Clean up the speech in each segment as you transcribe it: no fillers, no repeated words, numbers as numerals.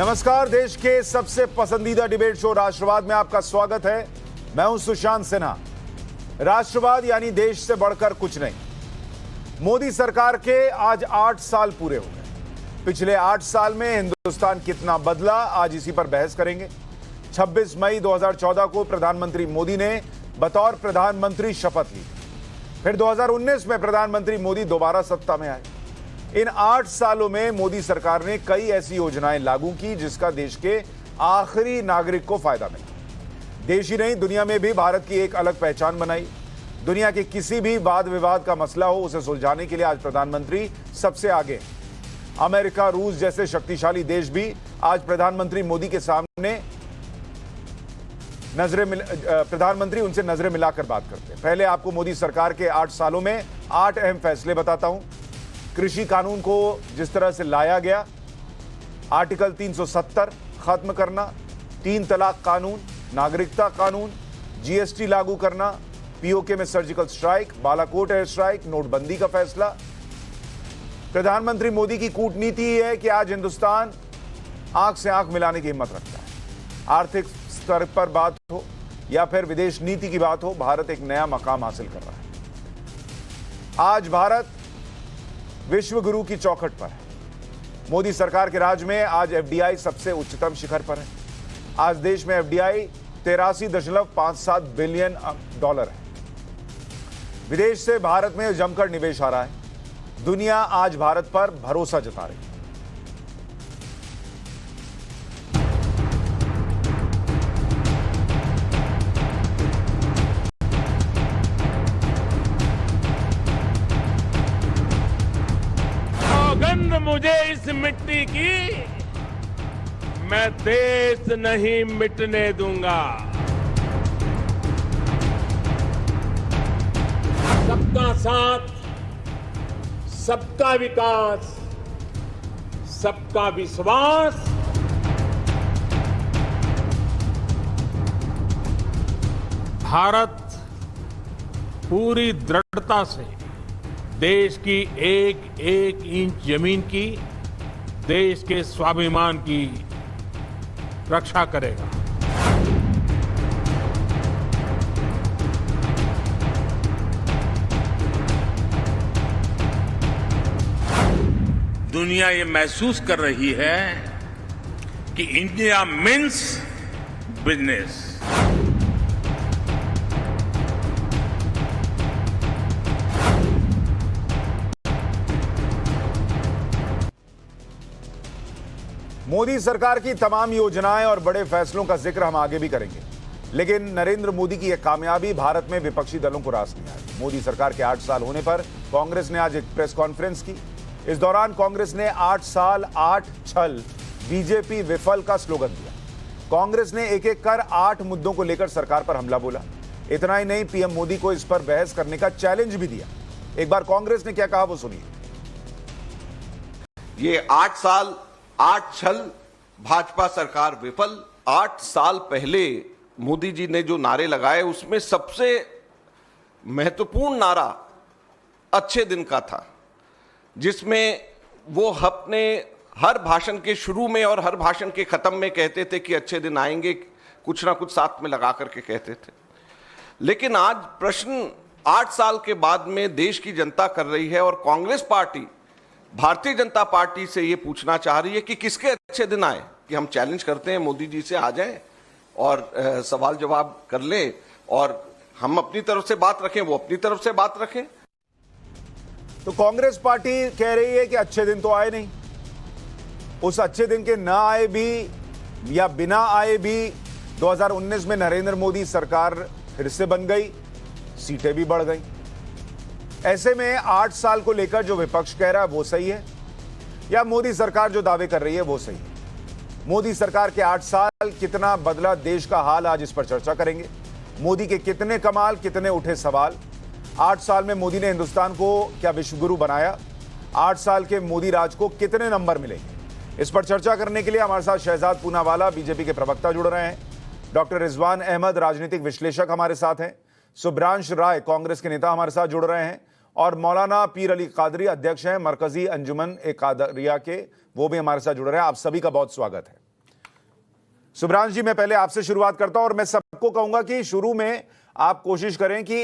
नमस्कार, देश के सबसे पसंदीदा डिबेट शो राष्ट्रवाद में आपका स्वागत है। मैं हूं सुशांत सिन्हा। राष्ट्रवाद यानी देश से बढ़कर कुछ नहीं। मोदी सरकार के आज 8 साल पूरे हो गए। पिछले 8 साल में हिंदुस्तान कितना बदला, आज इसी पर बहस करेंगे। 26 मई 2014 को प्रधानमंत्री मोदी ने बतौर प्रधानमंत्री शपथ ली। फिर 2019 में प्रधानमंत्री मोदी दोबारा सत्ता में आए। इन 8 सालों में मोदी सरकार ने कई ऐसी योजनाएं लागू की जिसका देश के आखिरी नागरिक को फायदा मिला। देश ही नहीं, दुनिया में भी भारत की एक अलग पहचान बनाई। दुनिया के किसी भी वाद विवाद का मसला हो, उसे सुलझाने के लिए आज प्रधानमंत्री सबसे आगे हैं। अमेरिका, रूस जैसे शक्तिशाली देश भी आज प्रधानमंत्री मोदी के सामने प्रधानमंत्री उनसे नजरें मिलाकर बात करते हैं। पहले आपको मोदी सरकार के 8 सालों में 8 अहम फैसले बताता हूं। कृषि कानून को जिस तरह से लाया गया, आर्टिकल 370 खत्म करना, 3 तलाक कानून, नागरिकता कानून, जीएसटी लागू करना, पीओके में surgical strike, Balakot air strike, नोटबंदी का फैसला। प्रधानमंत्री मोदी की कूटनीति है कि आज हिंदुस्तान आंख से आंख मिलाने की हिम्मत रखता है। आर्थिक स्तर पर बात हो या फिर विदेश नीति की बात हो, भारत एक नया मकाम हासिल कर रहा है। आज भारत विश्व गुरु की चौखट पर है। मोदी सरकार के राज में आज एफडीआई सबसे उच्चतम शिखर पर है। आज देश में एफडीआई 83.57 बिलियन डॉलर है। विदेश से भारत में जमकर निवेश आ रहा है। दुनिया आज भारत पर भरोसा जता रही है। सौगंध मुझे इस मिट्टी की, मैं देश नहीं मिटने दूंगा। सबका साथ, सबका विकास, सबका विश्वास, भारत पूरी दृढ़ता से देश की एक एक इंच जमीन की, देश के स्वाभिमान की रक्षा करेगा। दुनिया ये महसूस कर रही है कि इंडिया मीन्स बिजनेस। मोदी सरकार की तमाम योजनाएं और बड़े फैसलों का जिक्र हम आगे भी करेंगे, लेकिन नरेंद्र मोदी की यह कामयाबी भारत में विपक्षी दलों को रास नहीं आई। मोदी सरकार के 8 साल होने पर कांग्रेस ने आज एक प्रेस कॉन्फ्रेंस की। इस दौरान कांग्रेस ने 8 साल 8 छल, बीजेपी विफल का स्लोगन दिया। कांग्रेस ने एक एक कर 8 मुद्दों को लेकर सरकार पर हमला बोला। इतना ही नहीं, पीएम मोदी को इस पर बहस करने का चैलेंज भी दिया। एक बार कांग्रेस ने क्या कहा वो सुनिए। ये 8 साल 8 छल, भाजपा सरकार विफल। 8 साल पहले मोदी जी ने जो नारे लगाए उसमें सबसे महत्वपूर्ण नारा अच्छे दिन का था, जिसमें वो अपने हर भाषण के शुरू में और हर भाषण के खत्म में कहते थे कि अच्छे दिन आएंगे, कुछ ना कुछ साथ में लगा करके कहते थे। लेकिन आज प्रश्न 8 साल के बाद में देश की जनता कर रही है और कांग्रेस पार्टी भारतीय जनता पार्टी से ये पूछना चाह रही है कि किसके अच्छे दिन आए। कि हम चैलेंज करते हैं मोदी जी से, आ जाएं और सवाल जवाब कर ले, और हम अपनी तरफ से बात रखें, वो अपनी तरफ से बात रखें। तो कांग्रेस पार्टी कह रही है कि अच्छे दिन तो आए नहीं। उस अच्छे दिन के ना आए भी या बिना आए भी 2019 में नरेंद्र मोदी सरकार फिर से बन गई, सीटें भी बढ़ गई। ऐसे में 8 साल को लेकर जो विपक्ष कह रहा है वो सही है या मोदी सरकार जो दावे कर रही है वो सही है? मोदी सरकार के 8 साल कितना बदला देश का हाल, आज इस पर चर्चा करेंगे। मोदी के कितने कमाल, कितने उठे सवाल। 8 साल में मोदी ने हिंदुस्तान को क्या विश्वगुरु बनाया? 8 साल के मोदी राज को कितने नंबर मिलेंगे? इस पर चर्चा करने के लिए हमारे साथ शहजाद पूनावाला, बीजेपी के प्रवक्ता, जुड़ रहे हैं। डॉक्टर रिजवान अहमद, राजनीतिक विश्लेषक, हमारे साथ हैं। सुब्रांश राय, कांग्रेस के नेता, हमारे साथ जुड़ रहे हैं। और मौलाना पीर अली कादरी, अध्यक्ष हैं मरकजी अंजुमन ए कादरिया के, वो भी हमारे साथ जुड़ रहे हैं। आप सभी का बहुत स्वागत है। सुब्रांश जी, मैं पहले आपसे शुरुआत करता हूं और मैं सबको कहूंगा कि शुरू में आप कोशिश करें कि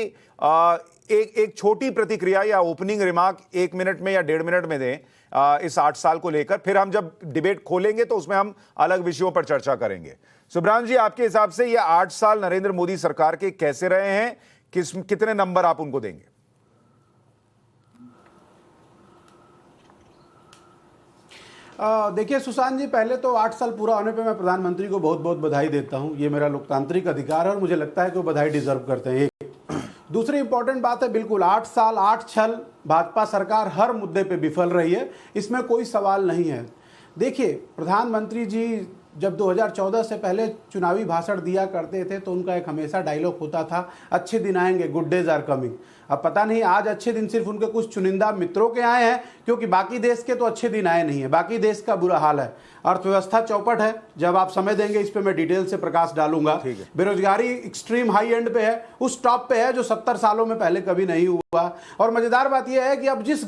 एक छोटी प्रतिक्रिया या ओपनिंग रिमार्क 1 मिनट में या 1.5 मिनट में दें इस 8 साल को लेकर। फिर हम जब डिबेट खोलेंगे तो उसमें हम अलग विषयों पर चर्चा करेंगे। सुब्रांश जी, आपके हिसाब से ये 8 साल नरेंद्र मोदी सरकार के कैसे रहे हैं? कितने नंबर आप उनको देंगे? देखिए सुशांत जी, पहले तो 8 साल पूरा होने पे मैं प्रधानमंत्री को बहुत बहुत बधाई देता हूं। ये मेरा लोकतांत्रिक अधिकार है और मुझे लगता है कि वो बधाई डिजर्व करते हैं। दूसरी इंपॉर्टेंट बात है, बिल्कुल 8 साल 8 छल भाजपा सरकार हर मुद्दे पे विफल रही है, इसमें कोई सवाल नहीं है। देखिए, प्रधानमंत्री जी जब 2014 से पहले चुनावी भाषण दिया करते थे तो उनका एक हमेशा डायलॉग होता था, अच्छे दिन आएंगे, गुड डेज आर कमिंग। अब पता नहीं आज अच्छे दिन सिर्फ उनके कुछ चुनिंदा मित्रों के आए हैं, क्योंकि बाकी देश के तो अच्छे दिन आए नहीं है। बाकी देश का बुरा हाल है, अर्थव्यवस्था चौपट है। जब आप समय देंगे इस पे मैं डिटेल से प्रकाश डालूंगा। बेरोजगारी एक्सट्रीम हाई एंड पे है, उस टॉप पे है जो 70 सालों में पहले कभी नहीं हुआ। और मजेदार बात यह है कि अब जिस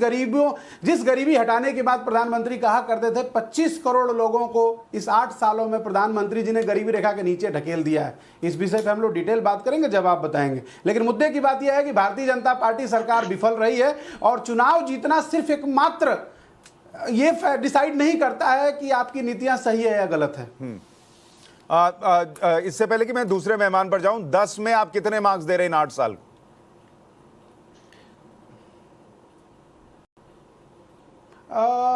गरीबी हटाने की बात प्रधानमंत्री कहा करते थे, 25 करोड़ लोगों को इस 8 सालों में प्रधानमंत्री जी ने गरीबी रेखा के नीचे ढकेल दिया है। इस विषय पे हम लोग डिटेल बात करेंगे जब आप बताएंगे। लेकिन मुद्दे की बात यह है कि भारतीय जनता पार्टी सरकार विफल रही है और चुनाव जीतना सिर्फ एक मात्र ये डिसाइड नहीं करता है कि आपकी नीतियां सही है या गलत है। इससे पहले कि मैं दूसरे मेहमान पर जाऊं, 10 में आप कितने मार्क्स दे रहे हैं इन 8 साल को?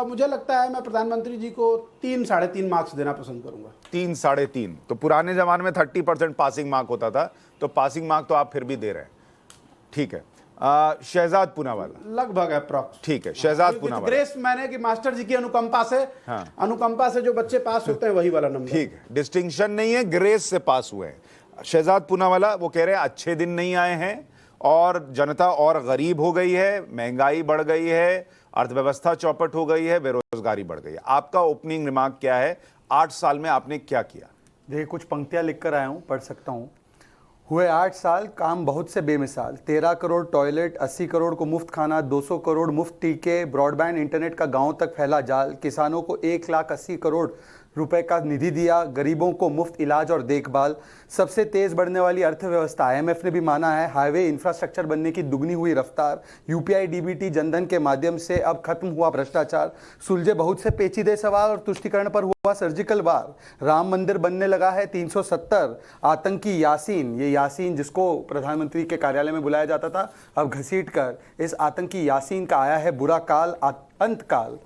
मुझे लगता है मैं प्रधानमंत्री जी को 3 साढ़े 3 मार्क्स देना पसंद करूंगा। 3 साढ़े 3? तो पुराने जमाने में 30% पासिंग मार्क होता था, तो पासिंग मार्क तो आप फिर भी दे रहे हैं। ठीक है। शहजाद पूनावाला लगभग अप्रॉक्स। ठीक है, शहजाद पूनावाला। ग्रेस मैंने कि मास्टर जी की अनुकंपा से, हाँ, अनुकंपा से जो बच्चे पास होते हैं वही वाला नंबर। ठीक है, डिस्टिंक्शन नहीं है, ग्रेस से पास हुए हैं। शहजाद पूनावाला वो कह रहे हैं अच्छे दिन नहीं आए हैं और जनता और गरीब हो गई है, महंगाई बढ़ गई है, अर्थव्यवस्था चौपट हो गई है, बेरोजगारी बढ़ गई है। आपका ओपनिंग रिमार्क क्या है? 8 साल में आपने क्या किया? देखिए, कुछ पंक्तियां लिख कर आया हूं, पढ़ सकता हूं। हुए 8 साल, काम बहुत से बेमिसाल। 13 करोड़ टॉयलेट, 80 करोड़ को मुफ्त खाना, 200 करोड़ मुफ्त टीके, ब्रॉडबैंड इंटरनेट का गांव तक फैला जाल, किसानों को 1,80,00,000 करोड़ रुपए का निधि दिया, गरीबों को मुफ्त इलाज और देखभाल, सबसे तेज बढ़ने वाली अर्थव्यवस्था। IMF ने भी माना है, हाईवे इंफ्रास्ट्रक्चर बनने की दुगनी हुई रफ्तार, UPI DBT जनधन के माध्यम से अब खत्म हुआ भ्रष्टाचार, सुलझे बहुत से पेचीदे सवाल और तुष्टिकरण पर हुआ सर्जिकल वार, राम मंदिर बनने लगा है 370, आतंकी यासीन, ये यासीन जिसको प्रधानमंत्री के कार्यालय में बुलाया जाता था, अब घसीट कर इस आतंकी यासीन का आया है बुरा काल, अंत काल।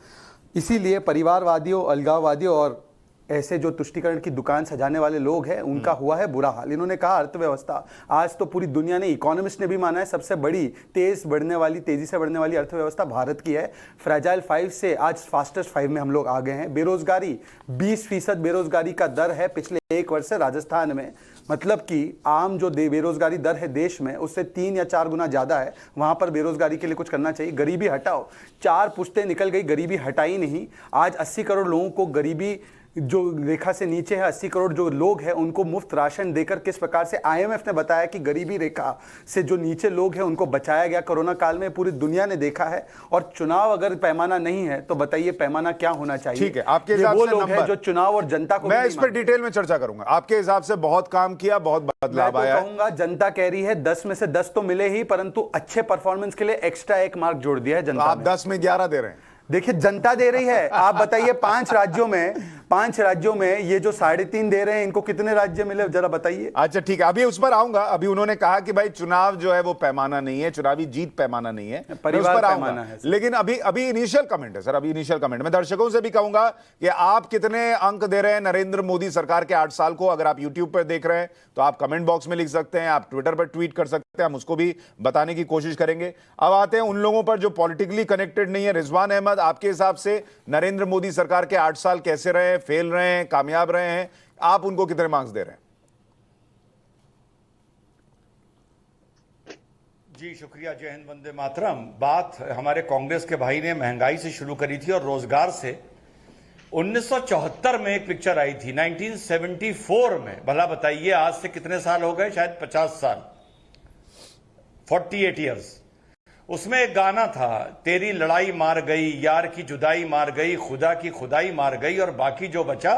इसीलिए परिवारवादियों, अलगाववादियों और ऐसे जो तुष्टिकरण की दुकान सजाने वाले लोग हैं उनका हुआ है बुरा हाल। इन्होंने कहा अर्थव्यवस्था, आज तो पूरी दुनिया ने, इकोनॉमिस्ट ने भी माना है, सबसे बड़ी तेजी से बढ़ने वाली अर्थव्यवस्था भारत की है। फ्रेजाइल 5 से आज फास्टेस्ट 5 में हम लोग आ गए हैं। बेरोजगारी 20% बेरोजगारी का दर है पिछले 1 वर्ष से राजस्थान में, मतलब कि आम जो बेरोजगारी दर है देश में उससे 3 या 4 गुना ज्यादा है। वहां पर बेरोजगारी के लिए कुछ करना चाहिए। गरीबी हटाओ, 4 पुश्तें निकल गई, गरीबी हटाई नहीं। आज 80 करोड़ लोगों को गरीबी जो रेखा से नीचे है, 80 करोड़ जो लोग हैं उनको मुफ्त राशन देकर किस प्रकार से IMF ने बताया कि गरीबी रेखा से जो नीचे लोग हैं उनको बचाया गया कोरोना काल में, पूरी दुनिया ने देखा है। और चुनाव अगर पैमाना नहीं है तो बताइए पैमाना क्या होना चाहिए? ठीक है, आपके हिसाब से लोग हैं जो चुनाव और जनता को, मैं इस पर डिटेल में चर्चा करूंगा। आपके हिसाब से बहुत काम किया, बहुत बदलाव आया। कहूंगा जनता कह रही है 10 में से 10 तो मिले ही, परंतु अच्छे परफॉर्मेंस के लिए एक्स्ट्रा 1 मार्क जोड़ दिया है जनता। आप 10 में 11 दे रहे हैं। देखिए, जनता दे रही है। आप बताइए 5 राज्यों में ये जो 3.5 दे रहे हैं, इनको कितने राज्य मिले जरा बताइए। अच्छा ठीक है, अभी उस पर आऊंगा। अभी उन्होंने कहा कि भाई चुनाव जो है वो पैमाना नहीं है, चुनावी जीत पैमाना नहीं है, परिवार पैमाना है। लेकिन अभी इनिशियल कमेंट है सर, अभी इनिशियल कमेंट। मैं दर्शकों से भी कहूंगा कि आप कितने अंक दे रहे हैं नरेंद्र मोदी सरकार के 8 साल को। अगर आप यूट्यूब पर देख रहे हैं तो आप कमेंट बॉक्स में लिख सकते हैं, आप ट्विटर पर ट्वीट कर सकते हैं, हम उसको भी बताने की कोशिश करेंगे। अब आते हैं उन लोगों पर जो पॉलिटिकली कनेक्टेड नहीं है। रिजवान अहमद, आपके हिसाब से नरेंद्र मोदी सरकार के 8 साल कैसे रहे? फेल रहे हैं, कामयाब रहे हैं? आप उनको कितने मार्क्स दे रहे हैं? जी शुक्रिया, जय हिंद, वंदे मातरम। बात हमारे कांग्रेस के भाई ने महंगाई से शुरू करी थी और रोजगार से। 1974 में एक पिक्चर आई थी, 1974 में। भला बताइए आज से कितने साल हो गए? शायद 50 साल, 48 ईयर्स। उसमें एक गाना था, तेरी लड़ाई मार गई, यार की जुदाई मार गई, खुदा की खुदाई मार गई, और बाकी जो बचा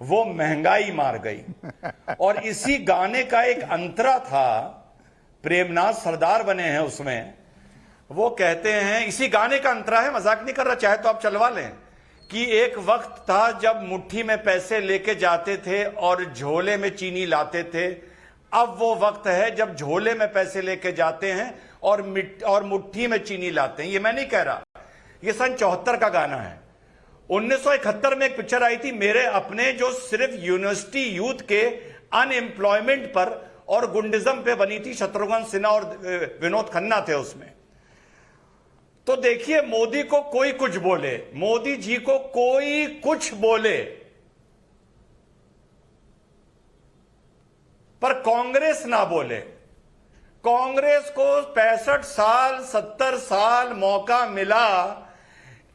वो महंगाई मार गई। और इसी गाने का एक अंतरा था, प्रेमनाथ सरदार बने हैं उसमें, वो कहते हैं, इसी गाने का अंतरा है, मजाक नहीं कर रहा, चाहे तो आप चलवा लें, कि एक वक्त था जब मुट्ठी में पैसे लेके जाते थे और झोले में चीनी लाते थे। अब वो वक्त है जब झोले में पैसे लेके जाते हैं और मुट्ठी में चीनी लाते हैं। ये मैं नहीं कह रहा, ये सन 74 का गाना है। 1971 में एक पिक्चर आई थी मेरे अपने, जो सिर्फ यूनिवर्सिटी यूथ के अनएम्प्लॉयमेंट पर और गुंडिज्म पे बनी थी। शत्रुघ्न सिन्हा और विनोद खन्ना थे उसमें। तो देखिए, मोदी को कोई कुछ बोले, मोदी जी को कोई कुछ बोले, पर कांग्रेस ना बोले। कांग्रेस को 65 साल 70 साल मौका मिला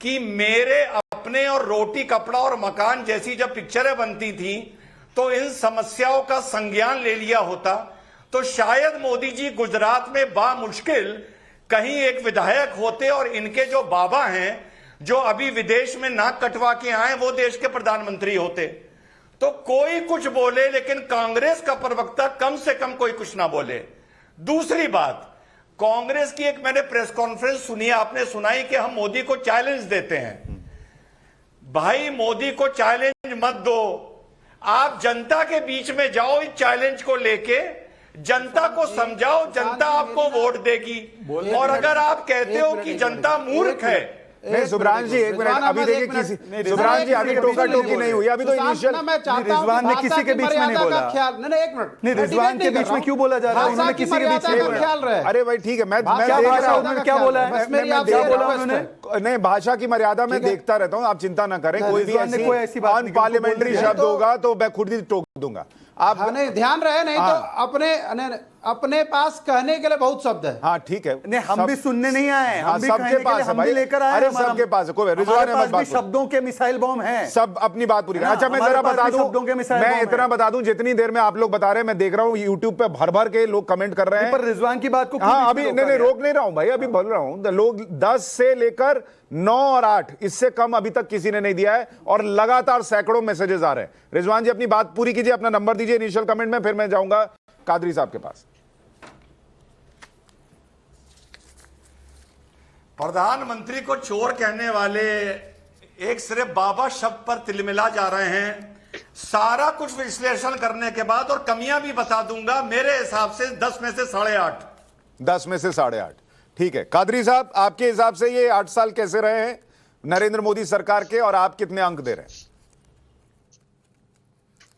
कि मेरे अपने और रोटी कपड़ा और मकान जैसी जब पिक्चरें बनती थी तो इन समस्याओं का संज्ञान ले लिया होता, तो शायद मोदी जी गुजरात में बामुश्किल कहीं एक विधायक होते और इनके जो बाबा हैं, जो अभी विदेश में नाक कटवा के आए, वो देश के प्रधानमंत्री होते। तो कोई कुछ बोले, लेकिन कांग्रेस का प्रवक्ता कम से कम कोई कुछ ना बोले। दूसरी बात, कांग्रेस की एक मैंने प्रेस कॉन्फ्रेंस सुनी, आपने सुनाई कि हम मोदी को चैलेंज देते हैं। भाई, मोदी को चैलेंज मत दो, आप जनता के बीच में जाओ, इस चैलेंज को लेके जनता को समझाओ, जनता आपको वोट देगी। और अगर आप कहते हो कि जनता मूर्ख है, नहीं सुब्रांश जी, एक मिनट, अभी देखिए किसी, सुब्रांश जी अभी टोका टोकी नहीं हुई, अभी तो इनिशियल रिजवान ने किसी के बीच में नहीं बोला। नहीं, एक मिनट, नहीं, रिजवान के बीच में क्यों बोला जा रहा है? उन्होंने किसी के बीच में ख्याल रहे। अरे भाई ठीक है, मैं क्या भाषा उन्होंने क्या बोला है? नहीं, भाषा की मर्यादा में देखता रहता हूं, आप चिंता ना करें। कोई भी ऐसी अनपार्लियामेंट्री शब्द होगा तो मैं खुद ही टोक दूंगा। आप नहीं, ध्यान रहे, नहीं तो अपने पास कहने के लिए बहुत शब्द है। हाँ ठीक है, नहीं, हम भी सुनने नहीं आए, हम भी सबके पास है भाई, लेकर आए। अरे सबके पास है, कोई रिजवान अहमद बात, शब्दों के मिसाइल बॉम्ब हैं, सब अपनी बात पूरी करें। अच्छा, मैं जरा बता दूं, मैं इतना बता दूं, जितनी देर में आप लोग बता रहे हैं, मैं देख रहा हूं यूट्यूब पे भर भर के लोग कमेंट कर रहे हैं। पर रिजवान की बात को हाँ, अभी नहीं रोक नहीं रहा हूं भाई, अभी बोल रहा हूं। लोग 10 से लेकर 9 और 8, इससे कम अभी तक किसी ने नहीं दिया है, और लगातार सैकड़ों मैसेजेस आ रहे हैं। रिजवान जी अपनी बात पूरी कीजिए, अपना नंबर दीजिए इनिशियल कमेंट में, फिर मैं जाऊंगा कादरी साहब के पास। प्रधानमंत्री को चोर कहने वाले एक सिर्फ बाबा शब्द पर तिलमिला जा रहे हैं। सारा कुछ विश्लेषण करने के बाद, और कमियां भी बता दूंगा, मेरे हिसाब से 10 में से 8.5। 10 में से 8.5, ठीक है। कादरी साहब, आपके हिसाब से ये 8 साल कैसे रहे हैं नरेंद्र मोदी सरकार के, और आप कितने अंक दे रहे हैं?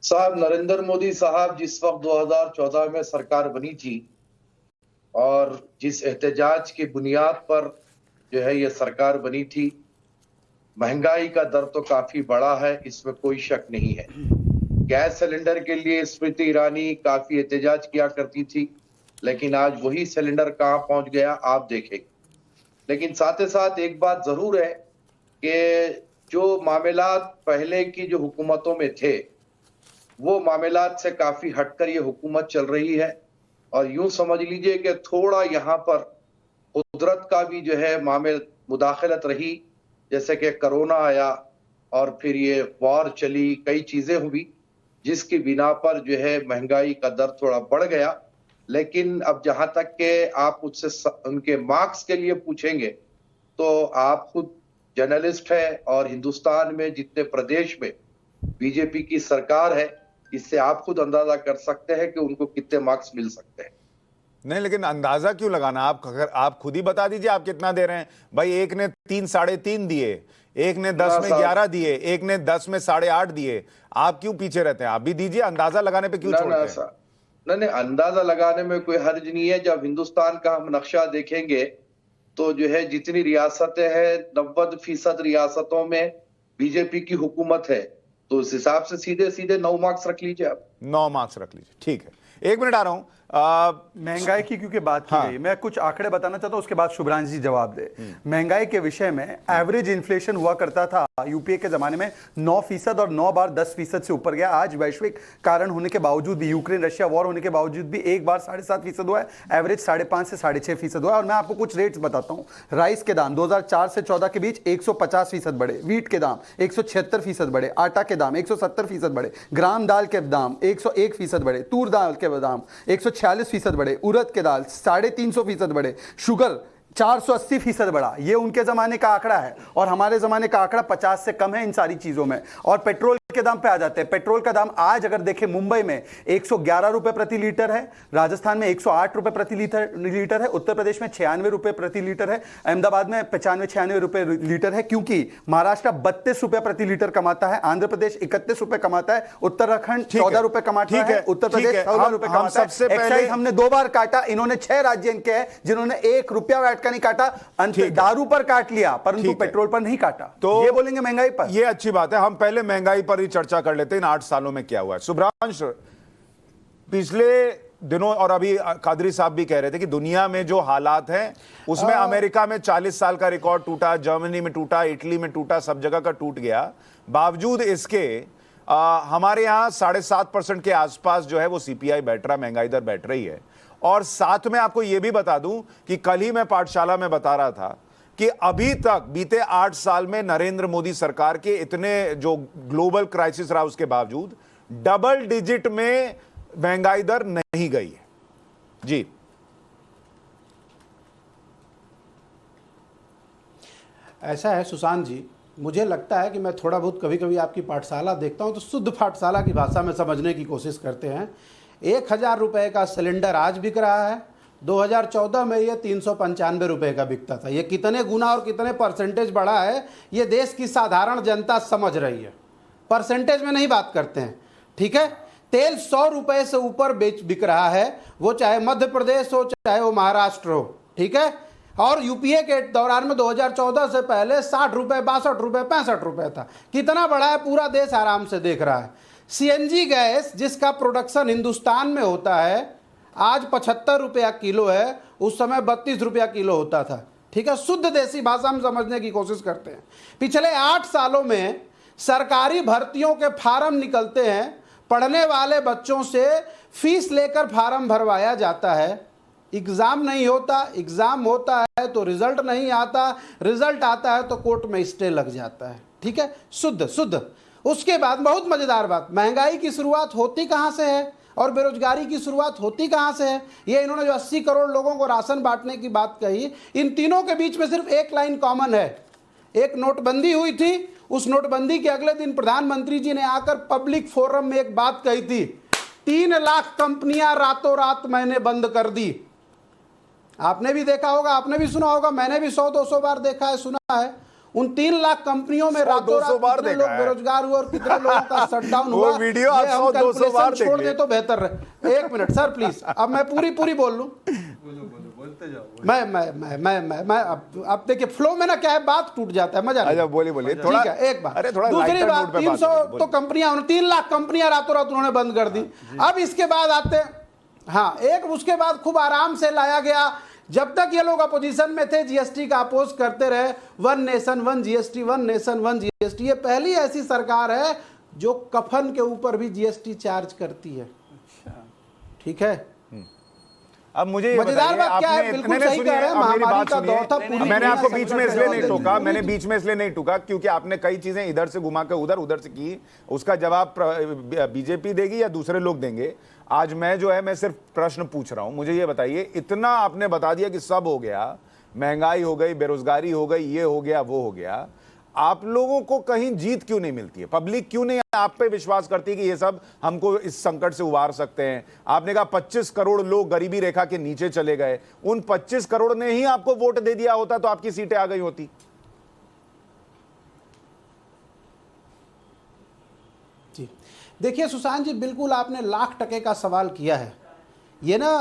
साहब, नरेंद्र मोदी साहब जिस वक्त 2014 में सरकार बनी थी और जिस एहतजाज की बुनियाद पर जो है ये सरकार बनी थी, महंगाई का दर तो काफी बड़ा है, इसमें कोई शक नहीं है। गैस सिलेंडर के लिए स्मृति ईरानी काफी एहतजाज किया करती थी, लेकिन आज वही सिलेंडर कहां पहुंच गया आप देखेंगे। लेकिन साथ ही साथ एक बात जरूर है कि जो मामलात पहले की जो हुकूमतों में थे, वो मामलात से काफी हटकर ये हुकूमत चल रही है। और यूं समझ लीजिए कि थोड़ा यहाँ पर कुदरत का भी जो है मामले मुदाखलत रही, जैसे कि कोरोना आया और फिर ये वॉर चली, कई चीजें हुई जिसकी बिना पर जो है महंगाई का दर थोड़ा बढ़ गया। लेकिन अब जहां तक के आप मुझसे उनके मार्क्स के लिए पूछेंगे, तो आप खुद जर्नलिस्ट है और हिंदुस्तान में जितने प्रदेश में बीजेपी की सरकार है, इससे आप खुद अंदाजा कर सकते हैं कि उनको कितने मार्क्स मिल सकते हैं। नहीं, लेकिन अंदाजा क्यों लगाना? आप अगर आप खुद ही बता दीजिए आप कितना दे रहे हैं। भाई, एक ने 3 साढ़े 3 दिए, एक ने 10 में 11 दिए, एक ने 10 में 8.5 दिए। आप क्यों पीछे रहते हैं? आप भी दीजिए, अंदाजा लगाने पे क्यों छोड़ते हैं? नहीं, अंदाजा लगाने में कोई हर्ज नहीं है। जब हिंदुस्तान का हम नक्शा देखेंगे तो जो है जितनी रियासतें हैं, 90% रियासतों में बीजेपी की हुकूमत है, तो उस हिसाब से सीधे सीधे 9 मार्क्स रख लीजिए आप। 9 मार्क्स रख लीजिए, ठीक है। 1 मिनट आ रहा हूं। महंगाई की क्योंकि बात की गई, मैं कुछ आंकड़े बताना चाहता हूं, उसके बाद शुभ्रांश जी जवाब दे। महंगाई के विषय में एवरेज इन्फ्लेशन हुआ करता था यूपीए के जमाने में 9% और 9 बार 10% से ऊपर गया। आज वैश्विक कारण होने के बावजूद भी, यूक्रेन रशिया वॉर होने के बावजूद भी एक बार 7.5% हुआ है, एवरेज 5.5 से 6.5% हुआ है। और मैं आपको कुछ रेट्स बताता हूं। राइस के दाम 2004 से 14 के बीच 150% बढ़े, वीट के दाम 176% बढ़े, आटा के दाम 170% बढ़े, ग्राम दाल के दाम 101% बढ़े, तूर दाल के दाम 146% बढ़े, उड़द के दाल 350% बढ़े, शुगर 480% बढ़ा। ये उनके जमाने का आंकड़ा है और हमारे जमाने का आंकड़ा 50 से कम है इन सारी चीजों में। और पेट्रोल के दाम पे आ जाते हैं। पेट्रोल का दाम आज अगर देखें मुंबई में 111 रुपए प्रति लीटर है, राजस्थान में 108 रुपए प्रति लीटर है, उत्तर प्रदेश में 96 रुपए प्रति लीटर है, अहमदाबाद में 95-96 रुपए लीटर है, क्योंकि महाराष्ट्र 32 रुपए प्रति लीटर कमाता है, आंध्र प्रदेश 31 रुपए कमाता है, उत्तराखंड 14 रुपए कमाता है, उत्तर प्रदेश 14 रुपए कमाता है। एक्साइज हमने 2 बार काटा, इन्होंने 6 राज्य इनके हैं जिन्होंने 1 रुपया वैट का नहीं काटा, दारू पर काट लिया परंतु पेट्रोल पर नहीं काटा। तो ये बोलेंगे महंगाई पर, ये अच्छी बात है। हम पहले महंगाई पर ही चर्चा कर लेते हैं, इन 8 सालों में क्या हुआ है। शुभ्रांश, पिछले दिनों और अभी कादरी साहब भी कह रहे थे कि दुनिया में जो हालात हैं उसमें अमेरिका में 40 साल का रिकॉर्ड टूटा, जर्मनी में टूटा, इटली में टूटा, सब जगह का टूट गया। बावजूद इसके हमारे यहां 7.5% के आसपास जो है वो सीपीआई बैठ रहा, महंगाई दर बैठ रही है। और साथ में आपको यह भी बता दूं कि कल ही मैं पाठशाला में बता रहा था कि अभी तक बीते 8 साल में नरेंद्र मोदी सरकार के इतने जो ग्लोबल क्राइसिस रहा उसके बावजूद डबल डिजिट में महंगाई दर नहीं गई है। जी, ऐसा है सुशांत जी, मुझे लगता है कि मैं थोड़ा बहुत कभी कभी आपकी पाठशाला देखता हूं तो शुद्ध पाठशाला की भाषा में समझने की कोशिश करते हैं। 1000 रुपए का सिलेंडर आज बिक रहा है, 2014 में ये 395 रुपए का बिकता था। ये कितने गुना और कितने परसेंटेज बढ़ा है ये देश की साधारण जनता समझ रही है, परसेंटेज में नहीं बात करते हैं, ठीक है। तेल 100 रुपए से ऊपर बिक रहा है, वो चाहे मध्य प्रदेश हो चाहे वो महाराष्ट्र हो, ठीक है। और यूपीए के दौरान में 2014 से पहले 60 रुपए, 62 रुपए, 65 रुपए था। कितना बढ़ा है पूरा देश आराम से देख रहा है। सीएनजी गैस जिसका प्रोडक्शन हिंदुस्तान में होता है आज 75 रुपया किलो है, उस समय 32 रुपया किलो होता था, ठीक है। शुद्ध देसी भाषा में समझने की कोशिश करते हैं। पिछले 8 सालों में सरकारी भर्तियों के फार्म निकलते हैं, पढ़ने वाले बच्चों से फीस लेकर फार्म भरवाया जाता है, एग्जाम नहीं होता, एग्जाम होता है तो रिजल्ट नहीं आता, रिजल्ट आता है तो कोर्ट में स्टे लग जाता है, ठीक है। शुद्ध। उसके बाद बहुत मजेदार बात, महंगाई की शुरुआत होती कहां से है और बेरोजगारी की शुरुआत होती कहां से है। ये इन्होंने जो 80 करोड़ लोगों को राशन बांटने की बात कही, इन तीनों के बीच में सिर्फ एक लाइन कॉमन है। एक नोटबंदी हुई थी, उस नोटबंदी के अगले दिन प्रधानमंत्री जी ने आकर पब्लिक फोरम में एक बात कही थी, 3 लाख कंपनियां रातों रात मैंने बंद कर दी। आपने भी देखा होगा, आपने भी सुना होगा, मैंने भी 100-200 बार देखा है, सुना है। उन 3 लाख कंपनियों में रातों रात कितने लोग बेरोजगार हुए और कितने लोगों का शटडाउन हुआ, वो वीडियो आप 100-200 बार छोड़ दे तो बेहतर रहे। 1 मिनट सर प्लीज, अब मैं पूरी बोल लूं। बोलते जाओ। मैं अब देखिए फ्लो में ना क्या है, बात टूट जाता है, मजा नहीं। बोलिए ठीक है, एक बात। दूसरी बात, 300 तो कंपनियां, 3 लाख कंपनियां रातों रात उन्होंने बंद कर दी। अब इसके बाद आते हैं, हाँ, एक उसके बाद खूब आराम से लाया गया। जब तक ये लोग अपोजिशन में थे जीएसटी का अपोज करते रहे, 1 नेशन 1 जीएसटी, 1 नेशन 1 जीएसटी। ये पहली ऐसी सरकार है जो कफन के ऊपर भी जीएसटी चार्ज करती है, ठीक है। अब मुझे मजेदार बात क्या है, बिल्कुल सही कह रहे हैं, महामारी का दौर था, पूरी मैंने आपको बीच में इसलिए नहीं टोका, मैंने बीच में इसलिए नहीं टोका क्योंकि आपने कई चीजें इधर से घुमा के उधर से की। उसका जवाब बीजेपी देगी या दूसरे लोग देंगे। आज मैं जो है मैं सिर्फ प्रश्न पूछ रहा हूं। मुझे ये बताइए, इतना आपने बता दिया कि सब हो गया, महंगाई हो गई, बेरोजगारी हो गई, ये हो गया, वो हो गया, आप लोगों को कहीं जीत क्यों नहीं मिलती है? पब्लिक क्यों नहीं आप पे विश्वास करती है कि ये सब हमको इस संकट से उबार सकते हैं? आपने कहा 25 करोड़ लोग गरीबी रेखा के नीचे चले गए, उन 25 करोड़ ने ही आपको वोट दे दिया होता तो आपकी सीटें आ गई होती। जी देखिए सुशांत जी, बिल्कुल आपने लाख टके का सवाल किया है। ये ना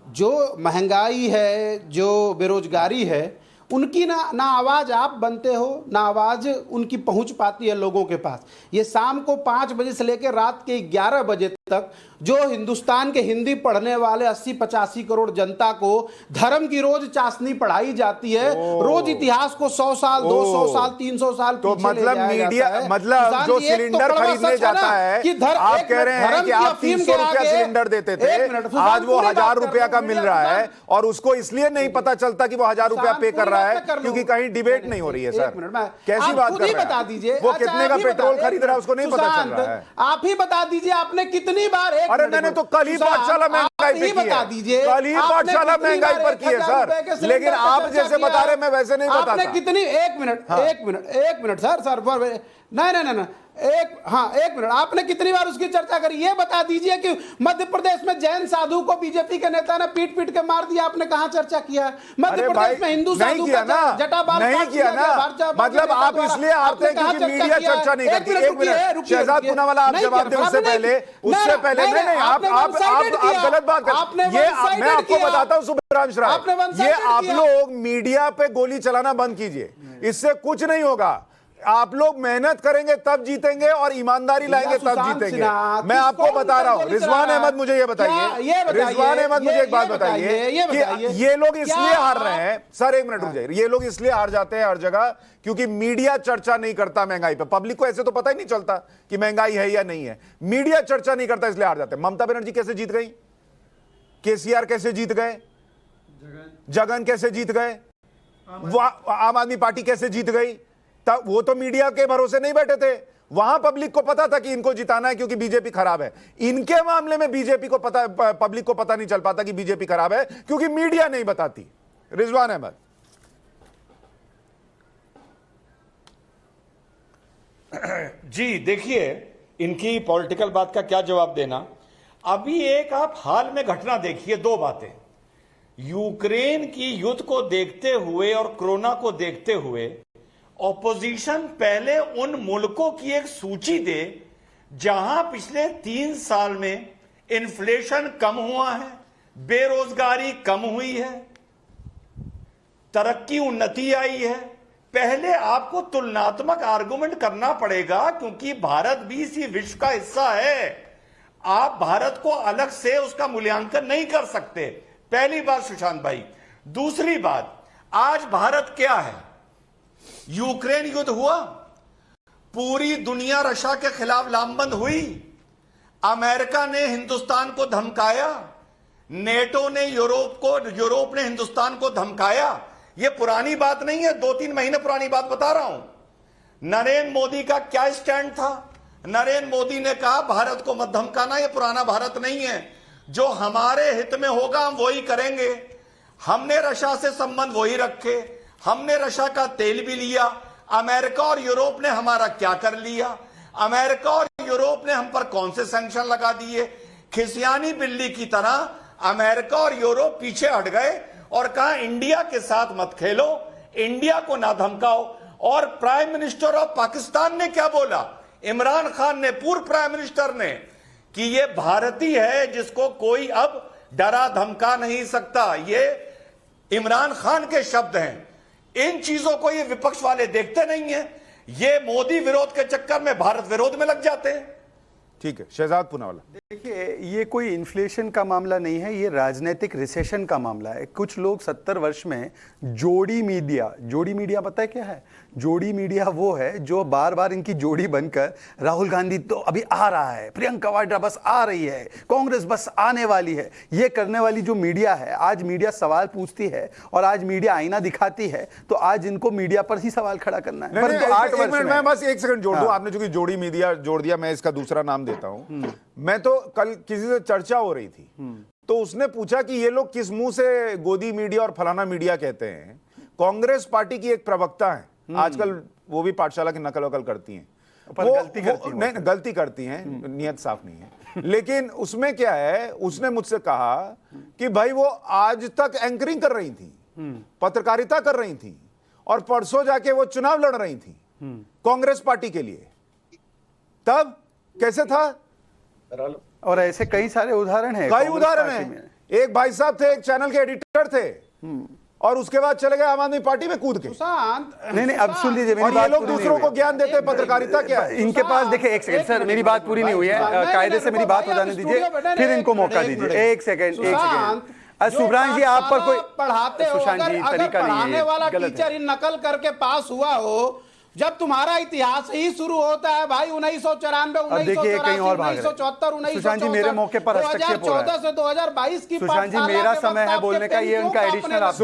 जो महंगाई है, जो बेरोजगारी है, उनकी ना आवाज़ आप बनते हो, ना आवाज़ उनकी पहुंच पाती है लोगों के पास। ये शाम को 5 बजे से लेकर रात के 11 बजे तक जो हिंदुस्तान के हिंदी पढ़ने वाले 80-85 करोड़ जनता को धर्म की रोज चाशनी पढ़ाई जाती है, रोज इतिहास को 100 साल 200 साल 300 साल तो पीछे ले मतलब जाया मीडिया जाता है। मतलब किसान जो जी, एक तो सिलेंडर कड़वा खरीदने सच है जाता ना है कि आप कह रहे हैं कि आप 300 रुपया सिलेंडर देते थे, आज वो 1000 रुपया का मिल रहा है और उसको इसलिए नहीं पता चलता कि वो 1000 रुपया पे कर रहा है क्योंकि कहीं डिबेट नहीं हो रही है। सर कैसी बात कर रहे हैं? बता दीजिए वो कितने का पेट्रोल खरीद रहा है उसको नहीं पता चल रहा है। आप ही बता दीजिए आपने कितनी बार अरे मैंने तो कल ही पाठशाला महंगाई पे की है, कल ही पाठशाला महंगाई पर की है सर, लेकिन आप जैसे बता रहे मैं वैसे नहीं बताता। आपने कितनी एक मिनट सर नहीं एक मिनट आपने कितनी बार उसकी चर्चा करी? ये बता दीजिए कि मध्य प्रदेश में जैन साधु को बीजेपी के नेता ने पीट के मार दिया, आपने कहां चर्चा किया? मध्य प्रदेश में हिंदू साधु का जटा बाल नहीं किया ना, मतलब आप इसलिए हारते हैं क्योंकि मीडिया चर्चा नहीं करती। एक मिनट शहजाद पूनावाला आप जवाब दें, उससे पहले नहीं आप गलत बात कर, ये मैं आपको बताता हूं सुब्रम श्राव, ये आप लोग मीडिया पे गोली चलाना बंद कीजिए, इससे कुछ नहीं होगा। आप लोग मेहनत करेंगे तब जीतेंगे और ईमानदारी लाएंगे तब जीतेंगे। मैं आपको बता रहा हूं। रिजवान अहमद मुझे ये बताइए, रिजवान अहमद मुझे एक बात बताइए कि ये लोग इसलिए हार रहे हैं। सर एक मिनट रुक जाइए, ये लोग इसलिए हार जाते हैं हर जगह क्योंकि मीडिया चर्चा नहीं करता महंगाई पे। पब्लिक को ऐसे तो पता ही नहीं चलता कि महंगाई है या नहीं है, मीडिया चर्चा नहीं करता इसलिए हार जाते हैं। ममता बनर्जी कैसे जीत गई? केसीआर कैसे जीत गए? जगन कैसे जीत गए? आम आदमी पार्टी कैसे जीत गई? तब वो तो मीडिया के भरोसे नहीं बैठे थे, वहां पब्लिक को पता था कि इनको जिताना है क्योंकि बीजेपी खराब है। इनके मामले में बीजेपी को पता, पब्लिक को पता नहीं चल पाता कि बीजेपी खराब है क्योंकि मीडिया नहीं बताती। रिजवान अहमद जी देखिए, इनकी पॉलिटिकल बात का क्या जवाब देना। अभी एक आप हाल में घटना देखिए, दो बातें। यूक्रेन की युद्ध को देखते हुए और कोरोना को देखते हुए ऑपोजिशन पहले उन मुल्कों की एक सूची दे जहां पिछले 3 साल में इन्फ्लेशन कम हुआ है, बेरोजगारी कम हुई है, तरक्की उन्नति आई है। पहले आपको तुलनात्मक आर्गुमेंट करना पड़ेगा क्योंकि भारत भी इसी विश्व का हिस्सा है। आप भारत को अलग से उसका मूल्यांकन नहीं कर सकते। पहली बात सुशांत भाई। दूसरी बात, आज भारत क्या है? यूक्रेन युद्ध हुआ, पूरी दुनिया रशिया के खिलाफ लामबंद हुई, अमेरिका ने हिंदुस्तान को धमकाया, नेटो ने यूरोप ने हिंदुस्तान को धमकाया। यह पुरानी बात नहीं है, 2-3 महीने पुरानी बात बता रहा हूं। नरेंद्र मोदी का क्या स्टैंड था? नरेंद्र मोदी ने कहा भारत को मत धमकाना, यह पुराना भारत नहीं है, जो हमारे हित में होगा हम वही करेंगे। हमने रशिया से संबंध वही रखे, हमने रशिया का तेल भी लिया। अमेरिका और यूरोप ने हमारा क्या कर लिया? अमेरिका और यूरोप ने हम पर कौन से सैंक्शन लगा दिए? खिसियानी बिल्ली की तरह अमेरिका और यूरोप पीछे हट गए और कहा इंडिया के साथ मत खेलो, इंडिया को ना धमकाओ। और प्राइम मिनिस्टर ऑफ पाकिस्तान ने क्या बोला? इमरान खान ने, पूर्व प्राइम मिनिस्टर ने, कि ये भारतीय है जिसको कोई अब डरा धमका नहीं सकता। ये इमरान खान के शब्द हैं। इन चीजों को ये विपक्ष वाले देखते नहीं है, ये मोदी विरोध के चक्कर में भारत विरोध में लग जाते हैं। ठीक है, शहजाद पूनावाला। देखिए, ये कोई इन्फ्लेशन का मामला नहीं है, ये राजनीतिक रिसेशन का मामला है। कुछ लोग 70 वर्ष में जोड़ी मीडिया पता है क्या है? जोड़ी मीडिया वो है जो बार बार इनकी जोड़ी बनकर राहुल गांधी तो अभी आ रहा है, प्रियंका वाड्रा बस आ रही है, कांग्रेस बस आने वाली है, ये करने वाली जो मीडिया है। आज मीडिया सवाल पूछती है और आज मीडिया आईना दिखाती है, तो आज इनको मीडिया पर ही सवाल खड़ा करना है। पर 8 वर्ष में मैं बस 1 सेकंड जोड़ दूं, आपने चूंकि जोड़ी मीडिया जोड़ दिया, मैं इसका दूसरा नाम देता हूं। मैं तो कल किसी से चर्चा हो रही थी तो उसने पूछा कि ये लोग किस मुंह से गोदी मीडिया और फलाना मीडिया कहते हैं। कांग्रेस पार्टी की एक प्रवक्ता है, आजकल वो भी पाठशाला की नकल वकल करती हैं, गलती करती हैं, नियत साफ नहीं है। लेकिन उसमें क्या है, उसने मुझसे कहा कि भाई वो आज तक एंकरिंग कर रही थी, पत्रकारिता कर रही थी और परसों जाके वो चुनाव लड़ रही थी कांग्रेस पार्टी के लिए। तब कैसे था? और ऐसे कई सारे उदाहरण हैं, कई उदाहरण हैं। एक भाई साहब थे, एक चैनल के एडिटर थे और उसके बाद चले गए आम आदमी पार्टी में कूद के। नहीं, अब सुन लीजिए, मेरी और ये बात लोग पूरी नहीं दूसरों को हुई। ज्ञान देते हैं पत्रकारिता क्या है? इनके पास देखिए, एक सेकंड सर, मेरी बात पूरी नहीं हुई है, कायदे से मेरी बात हो जाने दीजिए, फिर इनको मौका दीजिए। एक सेकंड सुब्रांश जी, आप पर कोई पढ़ाते हो, सुशांत जी, अगर तरीका नहीं पढ़ाने है, वाला गलत टीचर ही नकल करके पास हुआ हो, जब तुम्हारा इतिहास ही शुरू होता है भाई 1994, 1974, सुशांत जी, मेरे मौके पर हस्तक्षेप हो रहा है। 2014 से 2022 की सुशांत जी, मेरा समय है बोलने का, ये उनका एडिशनल आप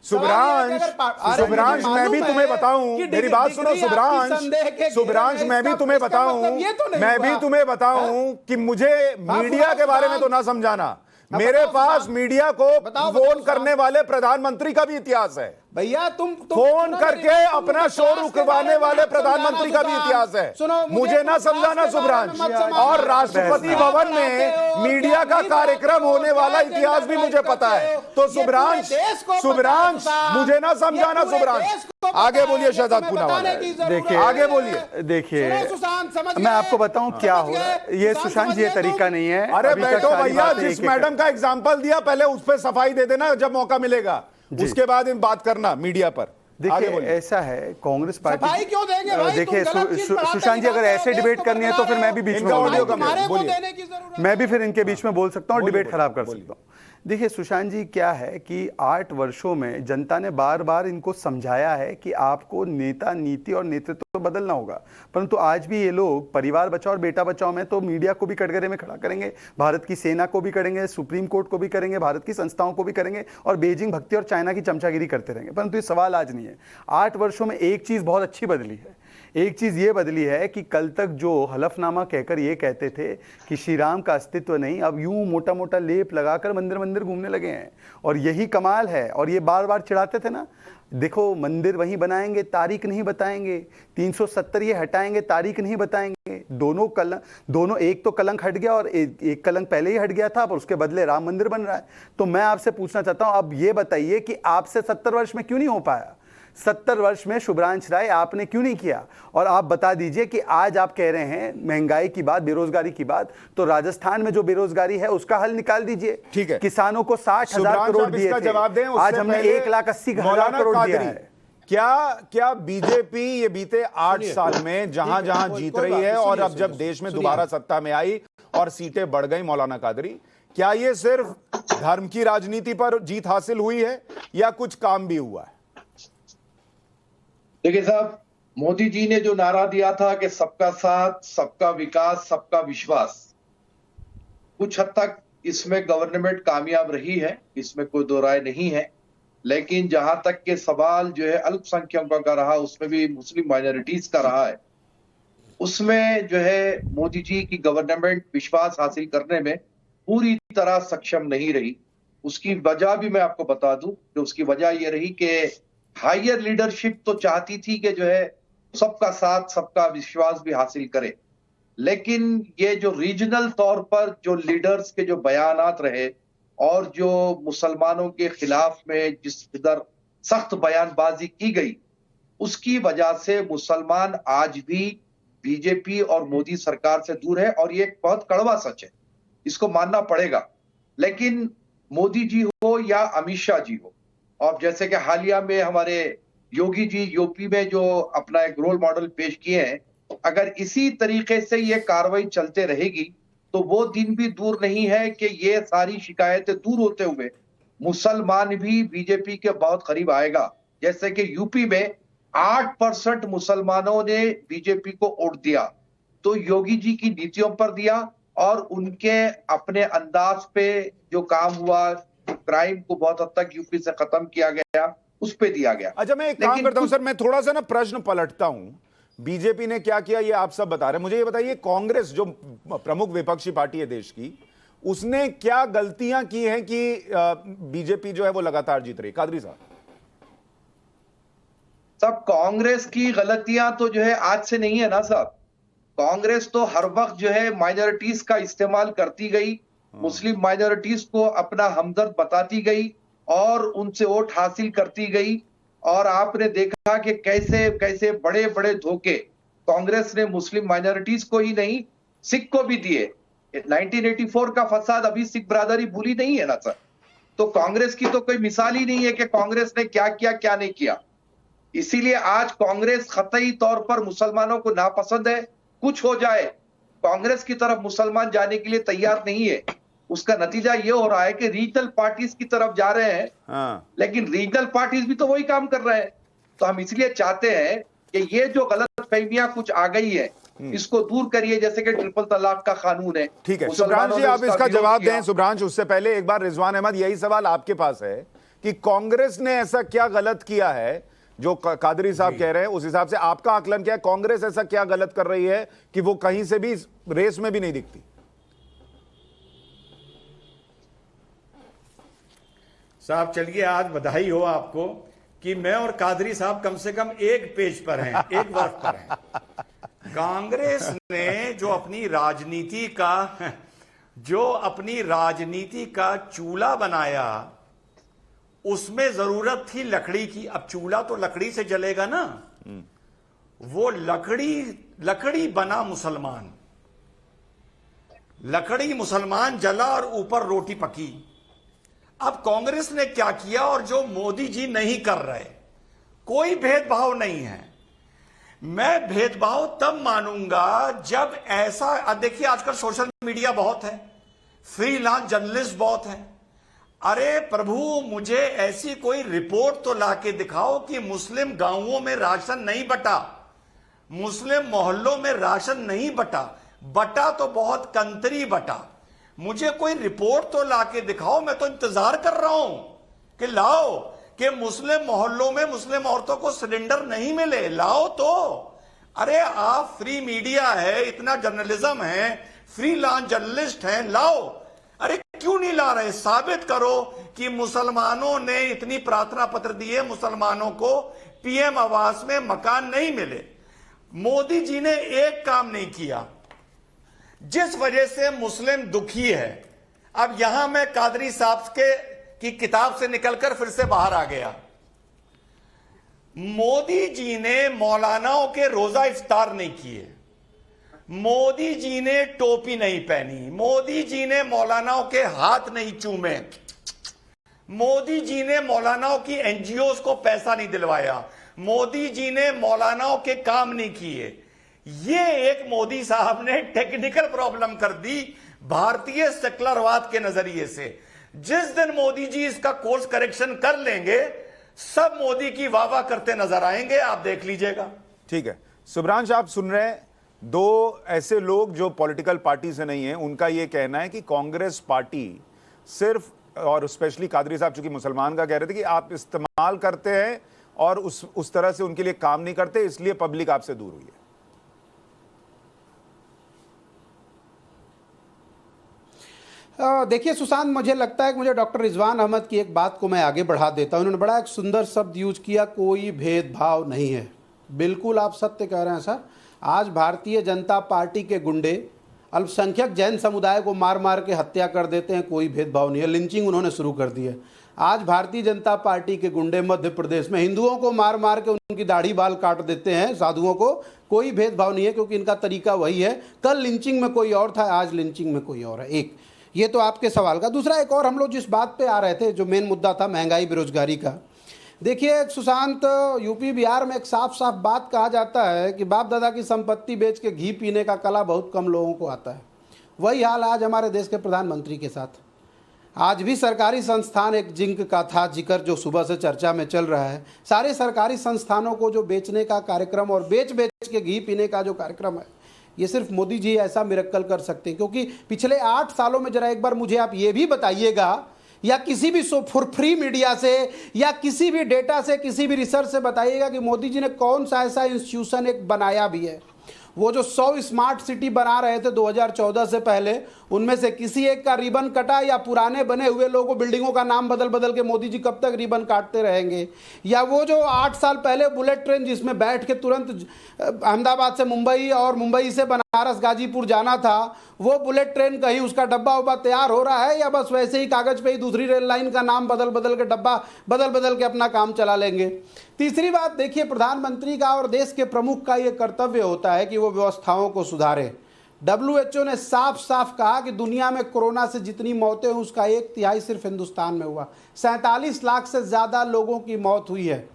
सुब्रांश, मैं भी तुम्हें बताऊं, मेरी बात सुनो सुब्रांश, मैं भी तुम्हें बताऊं कि मुझे मीडिया के बारे में तो ना समझाना। मेरे पास मीडिया को फोन करने वाले प्रधानमंत्री का भी इतिहास है भैया। तुम फोन करके अपना शो रुकवाने वाले प्रधानमंत्री का भी इतिहास है। मुझे ना समझाना सुब्रांश। और राष्ट्रपति भवन में मीडिया का कार्यक्रम होने वाला इतिहास भी मुझे पता है। तो सुब्रांश, मुझे ना समझाना सुब्रांश। आगे बोलिए शहजाद पूनावाला, देखिए, आगे बोलिए। देखिए, मैं आपको बताऊं क्या हो रहा है। ये सुशांत जी, ये तरीका नहीं है। अरे बैठो भैया, जिस मैडम का एग्जाम्पल दिया पहले उस पर सफाई दे देना जब मौका मिलेगा, उसके बाद इन बात करना मीडिया पर। देखिए, ऐसा है, कांग्रेस पार्टी सफाई क्यों देंगे भाई? देखिए सुशांत जी, अगर ऐसे डिबेट करनी है तो फिर मैं भी बीच में मैं भी फिर इनके बीच में बोल सकता हूँ, डिबेट खराब कर सकता हूँ। देखिए सुशांत जी, क्या है कि 8 वर्षों में जनता ने बार बार इनको समझाया है कि आपको नेता, नीति और नेतृत्व तो बदलना होगा, परंतु आज भी ये लोग परिवार बचाओ और बेटा बचाओ में तो मीडिया को भी कटघरे में खड़ा करेंगे, भारत की सेना को भी करेंगे, सुप्रीम कोर्ट को भी करेंगे, भारत की संस्थाओं को भी करेंगे और बेजिंग भक्ति और चाइना की चमचागिरी करते रहेंगे। परंतु ये सवाल आज नहीं है। 8 वर्षों में एक चीज बहुत अच्छी बदली है। एक चीज ये बदली है कि कल तक जो हलफनामा कहकर ये कहते थे कि श्री राम का अस्तित्व नहीं, अब यूं मोटा मोटा लेप लगाकर मंदिर मंदिर घूमने लगे हैं। और यही कमाल है। और ये बार बार चिढ़ाते थे ना, देखो मंदिर वहीं बनाएंगे, तारीख नहीं बताएंगे, 370 ये हटाएंगे, तारीख नहीं बताएंगे। दोनों एक तो कलंक हट गया और एक कलंक पहले ही हट गया था, पर उसके बदले राम मंदिर बन रहा है। तो मैं आपसे पूछना चाहता हूं, अब ये बताइए कि आपसे 70 वर्ष में क्यों नहीं हो पाया? 70 वर्ष में शुभ्रांश राय आपने क्यों नहीं किया? और आप बता दीजिए कि आज आप कह रहे हैं महंगाई की बात, बेरोजगारी की बात, तो राजस्थान में जो बेरोजगारी है उसका हल निकाल दीजिए। ठीक है, किसानों को 60,000 करोड़ दिए थे, जवाब दें। आज हमने 1,80,000 करोड़ दिया है। क्या बीजेपी ये बीते 8 साल में जहां जहां जीत रही है और अब जब देश में दोबारा सत्ता में आई और सीटें बढ़ गई, मौलाना कादरी, क्या ये सिर्फ धर्म की राजनीति पर जीत हासिल हुई है या कुछ काम भी हुआ है? देखिए साहब, मोदी जी ने जो नारा दिया था कि सबका साथ, सबका विकास, सबका विश्वास, कुछ हद तक इसमें गवर्नमेंट कामयाब रही है, इसमें कोई दो राय नहीं है। लेकिन जहां तक के सवाल जो है अल्पसंख्यकों का रहा, उसमें भी मुस्लिम माइनॉरिटीज का रहा है, उसमें जो है मोदी जी की गवर्नमेंट विश्वास हासिल करने में पूरी तरह सक्षम नहीं रही। उसकी वजह भी मैं आपको बता दूं कि उसकी वजह यह रही कि हायर लीडरशिप तो चाहती थी कि जो है सबका साथ, सबका विश्वास भी हासिल करे, लेकिन ये जो रीजनल तौर पर जो लीडर्स के जो बयानात रहे और जो मुसलमानों के खिलाफ में जिस कदर सख्त बयानबाजी की गई, उसकी वजह से मुसलमान आज भी बीजेपी और मोदी सरकार से दूर है। और ये एक बहुत कड़वा सच है, इसको मानना पड़ेगा। लेकिन मोदी जी हो या अमित शाह जी हो, और जैसे कि हालिया में हमारे योगी जी यूपी में जो अपना एक रोल मॉडल पेश किए हैं, अगर इसी तरीके से ये कार्रवाई चलते रहेगी तो वो दिन भी दूर नहीं है कि ये सारी शिकायतें दूर होते हुए मुसलमान भी बीजेपी के बहुत करीब आएगा। जैसे कि यूपी में 8% मुसलमानों ने बीजेपी को वोट दिया, तो योगी जी की नीतियों पर दिया और उनके अपने अंदाज पे जो काम हुआ, क्राइम को बहुत हद तक यूपी से खत्म किया गया, उस पे दिया गया। अच्छा, मैं एक काम करता हूं सर, मैं थोड़ा सा ना प्रश्न पलटता हूं। बीजेपी ने क्या किया ये आप सब बता रहे हैं, मुझे ये बताइए कांग्रेस जो प्रमुख विपक्षी पार्टी है देश की, उसने क्या गलतियां की हैं कि बीजेपी जो है वो लगातार जीत रही? कादरी साहब, सब कांग्रेस की गलतियां तो जो है आज से नहीं है ना साहब। कांग्रेस तो हर वक्त जो है माइनॉरिटीज का इस्तेमाल करती गई, मुस्लिम माइनॉरिटीज को अपना हमदर्द बताती गई और उनसे वोट हासिल करती गई। और आपने देखा कि कैसे कैसे बड़े बड़े धोखे कांग्रेस ने मुस्लिम माइनॉरिटीज को ही नहीं, सिख को भी दिए। 1984 का फसाद अभी सिख बरादरी भूली नहीं है ना सर। तो कांग्रेस की तो कोई मिसाल ही नहीं है कि कांग्रेस ने क्या किया क्या नहीं किया। इसीलिए आज कांग्रेस कतई तौर पर मुसलमानों को नापसंद है। कुछ हो जाए, कांग्रेस की तरफ मुसलमान जाने के लिए तैयार नहीं है। उसका नतीजा ये हो रहा है कि रीजनल पार्टीज की तरफ जा रहे हैं। हाँ। लेकिन रीजनल पार्टीज भी तो वही काम कर रहे हैं। तो हम इसलिए चाहते हैं कि ये जो गलत फहमियां कुछ आ गई है, इसको दूर करिए, जैसे कि ट्रिपल तलाक का कानून है। ठीक है मुसलमानों सुब्रांश जी, ने आप उसका इसका विरोध जवाब किया। दें। सुब्रांश, उससे पहले एक बार रिजवान अहमद, यही सवाल आपके पास है कि कांग्रेस ने ऐसा क्या गलत किया है जो कादरी साहब कह रहे हैं, उस हिसाब से आपका आकलन क्या है? कांग्रेस ऐसा क्या गलत कर रही है कि वो कहीं से भी रेस में भी नहीं दिखती? साहब चलिए, आज बधाई हो आपको कि मैं और कादरी साहब कम से कम एक पेज पर हैं, एक वर्ग पर हैं। कांग्रेस ने जो अपनी राजनीति का चूल्हा बनाया, उसमें जरूरत थी लकड़ी की। अब चूल्हा तो लकड़ी से जलेगा ना, वो लकड़ी बना मुसलमान, लकड़ी मुसलमान जला और ऊपर रोटी पकी। अब कांग्रेस ने क्या किया और जो मोदी जी नहीं कर रहे, कोई भेदभाव नहीं है। मैं भेदभाव तब मानूंगा जब ऐसा, अब देखिए आजकल सोशल मीडिया बहुत है, फ्रीलांस जर्नलिस्ट बहुत है। अरे प्रभु, मुझे ऐसी कोई रिपोर्ट तो लाके दिखाओ कि मुस्लिम गांवों में राशन नहीं बटा, मुस्लिम मोहल्लों में राशन नहीं बटा, बटा तो बहुत कंतरी बटा। मुझे कोई रिपोर्ट तो लाके दिखाओ। मैं तो इंतजार कर रहा हूं कि लाओ कि मुस्लिम मोहल्लों में मुस्लिम औरतों को सिलेंडर नहीं मिले, लाओ तो। अरे आप फ्री मीडिया है, इतना जर्नलिज्म है, फ्रीलांस जर्नलिस्ट हैं, लाओ। अरे क्यों नहीं ला रहे? साबित करो कि मुसलमानों ने इतनी प्रार्थना पत्र दिए, मुसलमानों को पीएम आवास में मकान नहीं मिले। मोदी जी ने एक काम नहीं किया, जिस वजह से मुस्लिम दुखी है। अब यहां मैं कादरी साहब की किताब से निकलकर फिर से बाहर आ गया। मोदी जी ने मौलानाओं के रोजा इफ्तार नहीं किए, मोदी जी ने टोपी नहीं पहनी, मोदी जी ने मौलानाओं के हाथ नहीं चूमे, मोदी जी ने मौलानाओं की एनजीओज को पैसा नहीं दिलवाया, मोदी जी ने मौलानाओं के काम नहीं किए। ये एक मोदी साहब ने टेक्निकल प्रॉब्लम कर दी भारतीय सेक्युलरवाद के नजरिए से। जिस दिन मोदी जी इसका कोर्स करेक्शन कर लेंगे, सब मोदी की वाह वाह करते नजर आएंगे, आप देख लीजिएगा। ठीक है सुब्रांश, आप सुन रहे हैं दो ऐसे लोग जो पॉलिटिकल पार्टी से नहीं है, उनका यह कहना है कि कांग्रेस पार्टी सिर्फ, और स्पेशली कादरी साहब चूंकि मुसलमान का कह रहे थे कि आप इस्तेमाल करते हैं और उस तरह से उनके लिए काम नहीं करते, इसलिए पब्लिक आपसे दूर हुई है। देखिए सुशांत, मुझे लगता है कि मुझे डॉक्टर रिजवान अहमद की एक बात को मैं आगे बढ़ा देता हूं। उन्होंने बड़ा एक सुंदर शब्द यूज किया, कोई भेदभाव नहीं है। बिल्कुल आप सत्य कह रहे हैं सर। आज भारतीय जनता पार्टी के गुंडे अल्पसंख्यक जैन समुदाय को मार मार के हत्या कर देते हैं, कोई भेदभाव नहीं है। लिंचिंग उन्होंने शुरू कर दी है। आज भारतीय जनता पार्टी के गुंडे मध्य प्रदेश में हिंदुओं को मार मार के उनकी दाढ़ी बाल काट देते हैं, साधुओं को, कोई भेदभाव नहीं है, क्योंकि इनका तरीका वही है। कल लिंचिंग में कोई और था, आज लिंचिंग में कोई और है। एक ये तो आपके सवाल का। दूसरा, एक और हम लोग जिस बात पे आ रहे थे, जो मेन मुद्दा था महंगाई बेरोजगारी का। देखिए सुशांत, यूपी बिहार में एक साफ साफ बात कहा जाता है कि बाप दादा की संपत्ति बेच के घी पीने का कला बहुत कम लोगों को आता है। वही हाल आज हमारे देश के प्रधानमंत्री के साथ। आज भी सरकारी संस्थान एक जिंक का था जिक्र, जो सुबह से चर्चा में चल रहा है। सारे सरकारी संस्थानों को जो बेचने का कार्यक्रम और बेच के घी पीने का जो कार्यक्रम है, ये सिर्फ मोदी जी ऐसा मिरेकल कर सकते हैं। क्योंकि पिछले 8 सालों में जरा एक बार मुझे आप ये भी बताइएगा, या किसी भी फ्री मीडिया से या किसी भी डेटा से, किसी भी रिसर्च से बताइएगा कि मोदी जी ने कौन सा ऐसा इंस्टीट्यूशन एक बनाया भी है। वो जो 100 स्मार्ट सिटी बना रहे थे 2014 से पहले, उनमें से किसी एक का रिबन कटा, या पुराने बने हुए लोगों बिल्डिंगों का नाम बदल बदल के मोदी जी कब तक रिबन काटते रहेंगे? या वो जो 8 साल पहले बुलेट ट्रेन जिसमें बैठ के तुरंत अहमदाबाद से मुंबई और मुंबई से बनारस गाजीपुर जाना था, वो बुलेट ट्रेन कहीं उसका डब्बा उब्बा तैयार हो रहा है, या बस वैसे ही कागज पे ही दूसरी रेल लाइन का नाम बदल बदल के डब्बा बदल बदल के अपना काम चला लेंगे? तीसरी बात, देखिए प्रधानमंत्री का और देश के प्रमुख का ये कर्तव्य होता है कि वो व्यवस्थाओं को सुधारे। WHO ने साफ साफ कहा कि दुनिया में कोरोना से जितनी मौतें हुई उसका 1/3 सिर्फ हिंदुस्तान में हुआ। 47 लाख से ज़्यादा लोगों की मौत हुई है।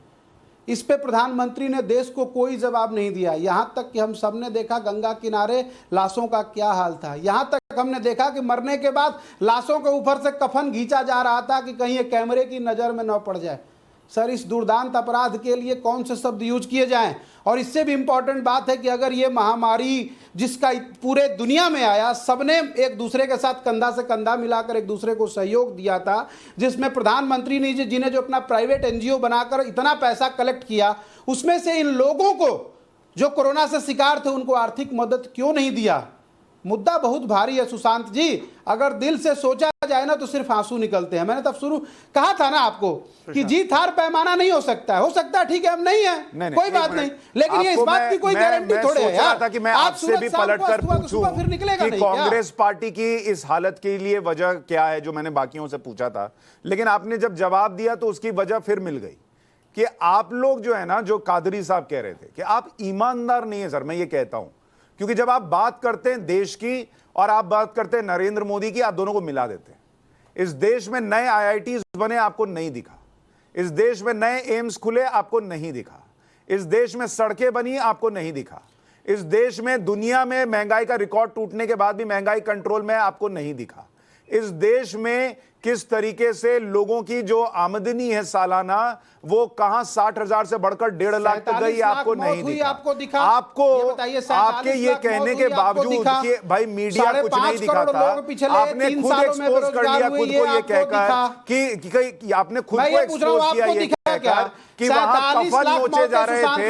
इस पे प्रधानमंत्री ने देश को कोई जवाब नहीं दिया। यहाँ तक कि हम सब ने देखा गंगा किनारे लाशों का क्या हाल था। यहाँ तक हमने देखा कि मरने के बाद लाशों के ऊपर से कफन खींचा जा रहा था कि कहीं ये कैमरे की नज़र में न पड़ जाए। सर, इस दुर्दांत अपराध के लिए कौन से शब्द यूज किए जाएं? और इससे भी इंपॉर्टेंट बात है कि अगर ये महामारी जिसका पूरे दुनिया में आया, सबने एक दूसरे के साथ कंधा से कंधा मिलाकर एक दूसरे को सहयोग दिया था, जिसमें प्रधानमंत्री ने जिन्हें जो अपना प्राइवेट NGO बनाकर इतना पैसा कलेक्ट किया, उसमें से इन लोगों को जो कोरोना से शिकार थे उनको आर्थिक मदद क्यों नहीं दिया? मुद्दा बहुत भारी है सुशांत जी। अगर दिल से सोचा जाए ना तो सिर्फ आंसू निकलते हैं। मैंने तब शुरू कहा था ना आपको कि जीत हार पैमाना नहीं हो सकता है ठीक है, हम नहीं है, कोई बात नहीं, लेकिन ये इस बात की कोई गारंटी थोड़े है यार। था कि मैं आपसे भी पलटकर पूछूं फिर निकलेगा कि कांग्रेस पार्टी की इस हालत के लिए वजह क्या है, जो मैंने बाकियों से पूछा था, लेकिन आपने जब जवाब दिया तो उसकी वजह फिर मिल गई कि आप लोग जो है ना, जो कादरी साहब कह रहे थे कि आप ईमानदार नहीं है। सर, मैं ये कहता हूं क्योंकि जब आप बात करते हैं देश की और आप बात करते हैं नरेंद्र मोदी की, आप दोनों को मिला देते हैं। इस देश में नए IITs बने, आपको नहीं दिखा। इस देश में नए एम्स खुले, आपको नहीं दिखा। इस देश में सड़कें बनी, आपको नहीं दिखा। इस देश में दुनिया में महंगाई का रिकॉर्ड टूटने के बाद भी महंगाई कंट्रोल में, आपको नहीं दिखा। इस देश में किस तरीके से लोगों की जो आमदनी है सालाना, वो कहां 60,000 से बढ़कर 1.5 लाख तक गई, आपको नहीं दिखा। आपको दिखा? आपके ये कहने के बावजूद कि भाई मीडिया कुछ नहीं दिखाता, आपने खुद एक्सपोज कर लिया खुद को ये कहकर कि आपने खुद को एक्सपोज किया ये कहकर कि वहां कफन नोचे जा रहे थे।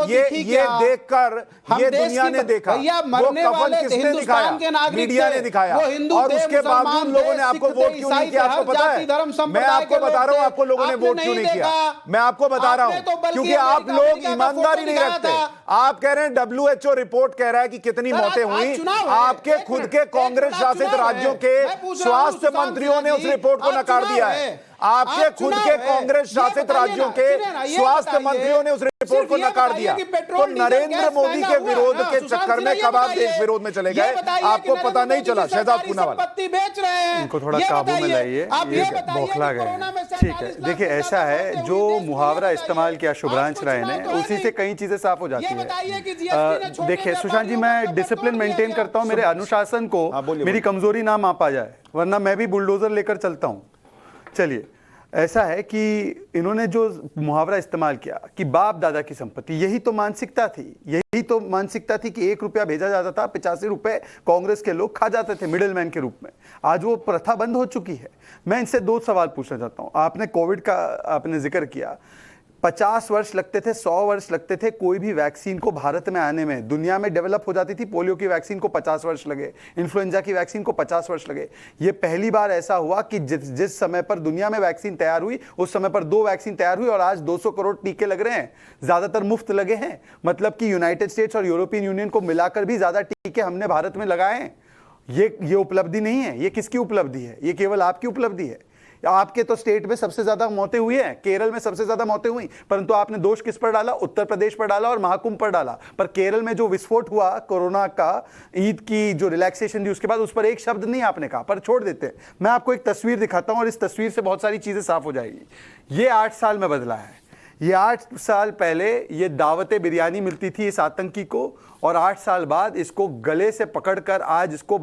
ये देखकर ये दुनिया ने देखा, वो कफन किसने दिखाया? मीडिया ने दिखाया। और उसके बावजूद लोगों ने आपको वोट क्यों नहीं किया? आपको पता है? मैं आपको बता रहा हूं आपको लोगों ने वोट क्यों नहीं किया। मैं आपको बता रहा हूं क्योंकि आप लोग ईमानदारी नहीं रखते। आप कह रहे हैं WHO रिपोर्ट कह रहा है कि कितनी मौतें हुई। आपके खुद के कांग्रेस शासित राज्यों के स्वास्थ्य मंत्रियों ने उस रिपोर्ट को नकार दिया है। आपके खुद के कांग्रेस शासित राज्यों के स्वास्थ्य मंत्रियों ने उस रिपोर्ट को नकार दिया। तो नरेंद्र मोदी के विरोध के चक्कर में कब आप देश विरोध में चले गए, आपको पता नहीं चला। शहजाद पूनावाला, बेच रहे हैं, इनको थोड़ा काबू में लाइए, ये बौखला गए। ठीक है, देखिए ऐसा है, जो मुहावरा इस्तेमाल किया शुभ्रांश राय ने, उसी से कई चीजें साफ हो जाती है। देखिए सुशांत जी, मैं डिसिप्लिन मेंटेन करता हूं, मेरे अनुशासन को मेरी कमजोरी ना मापा जाए, वरना मैं भी बुलडोजर लेकर चलता हूं। चलिए, ऐसा है कि इन्होंने जो मुहावरा इस्तेमाल किया कि बाप दादा की संपत्ति, यही तो मानसिकता थी। यही तो मानसिकता थी कि 1 रुपया भेजा जाता था, 85 रुपए कांग्रेस के लोग खा जाते थे मिडिलमैन के रूप में। आज वो प्रथा बंद हो चुकी है। मैं इनसे 2 सवाल पूछना चाहता हूं। आपने कोविड का आपने जिक्र किया, 50 वर्ष लगते थे, 100 वर्ष लगते थे कोई भी वैक्सीन को भारत में आने में। दुनिया में डेवलप हो जाती थी, पोलियो की वैक्सीन को 50 वर्ष लगे, इन्फ्लुएंजा की वैक्सीन को 50 वर्ष लगे। ये पहली बार ऐसा हुआ कि जिस समय पर दुनिया में वैक्सीन तैयार हुई, उस समय पर 2 वैक्सीन तैयार हुई और आज 200 करोड़ टीके लग रहे हैं, ज्यादातर मुफ्त लगे हैं। मतलब कि यूनाइटेड स्टेट्स और यूरोपियन यूनियन को मिलाकर भी ज्यादा टीके हमने भारत में लगाए हैं। ये उपलब्धि नहीं है। ये किसकी उपलब्धि है? ये केवल आपकी उपलब्धि है। आपके तो स्टेट में सबसे ज्यादा मौतें हुई हैं, केरल में सबसे ज्यादा मौतें हुई, परंतु आपने दोष किस पर डाला? उत्तर प्रदेश पर डाला और महाकुंभ पर डाला। पर केरल में जो विस्फोट हुआ कोरोना का, ईद की जो रिलैक्सेशन दी उसके बाद, उस पर एक शब्द नहीं आपने कहा, पर छोड़ देते हैं। मैं आपको एक तस्वीर दिखाता हूं और इस तस्वीर से बहुत सारी चीजें साफ हो जाएगी। ये 8 साल में बदला है। ये 8 साल पहले ये दावते बिरयानी मिलती थी इस आतंकी को, और 8 साल बाद इसको गले से पकड़कर आज इसको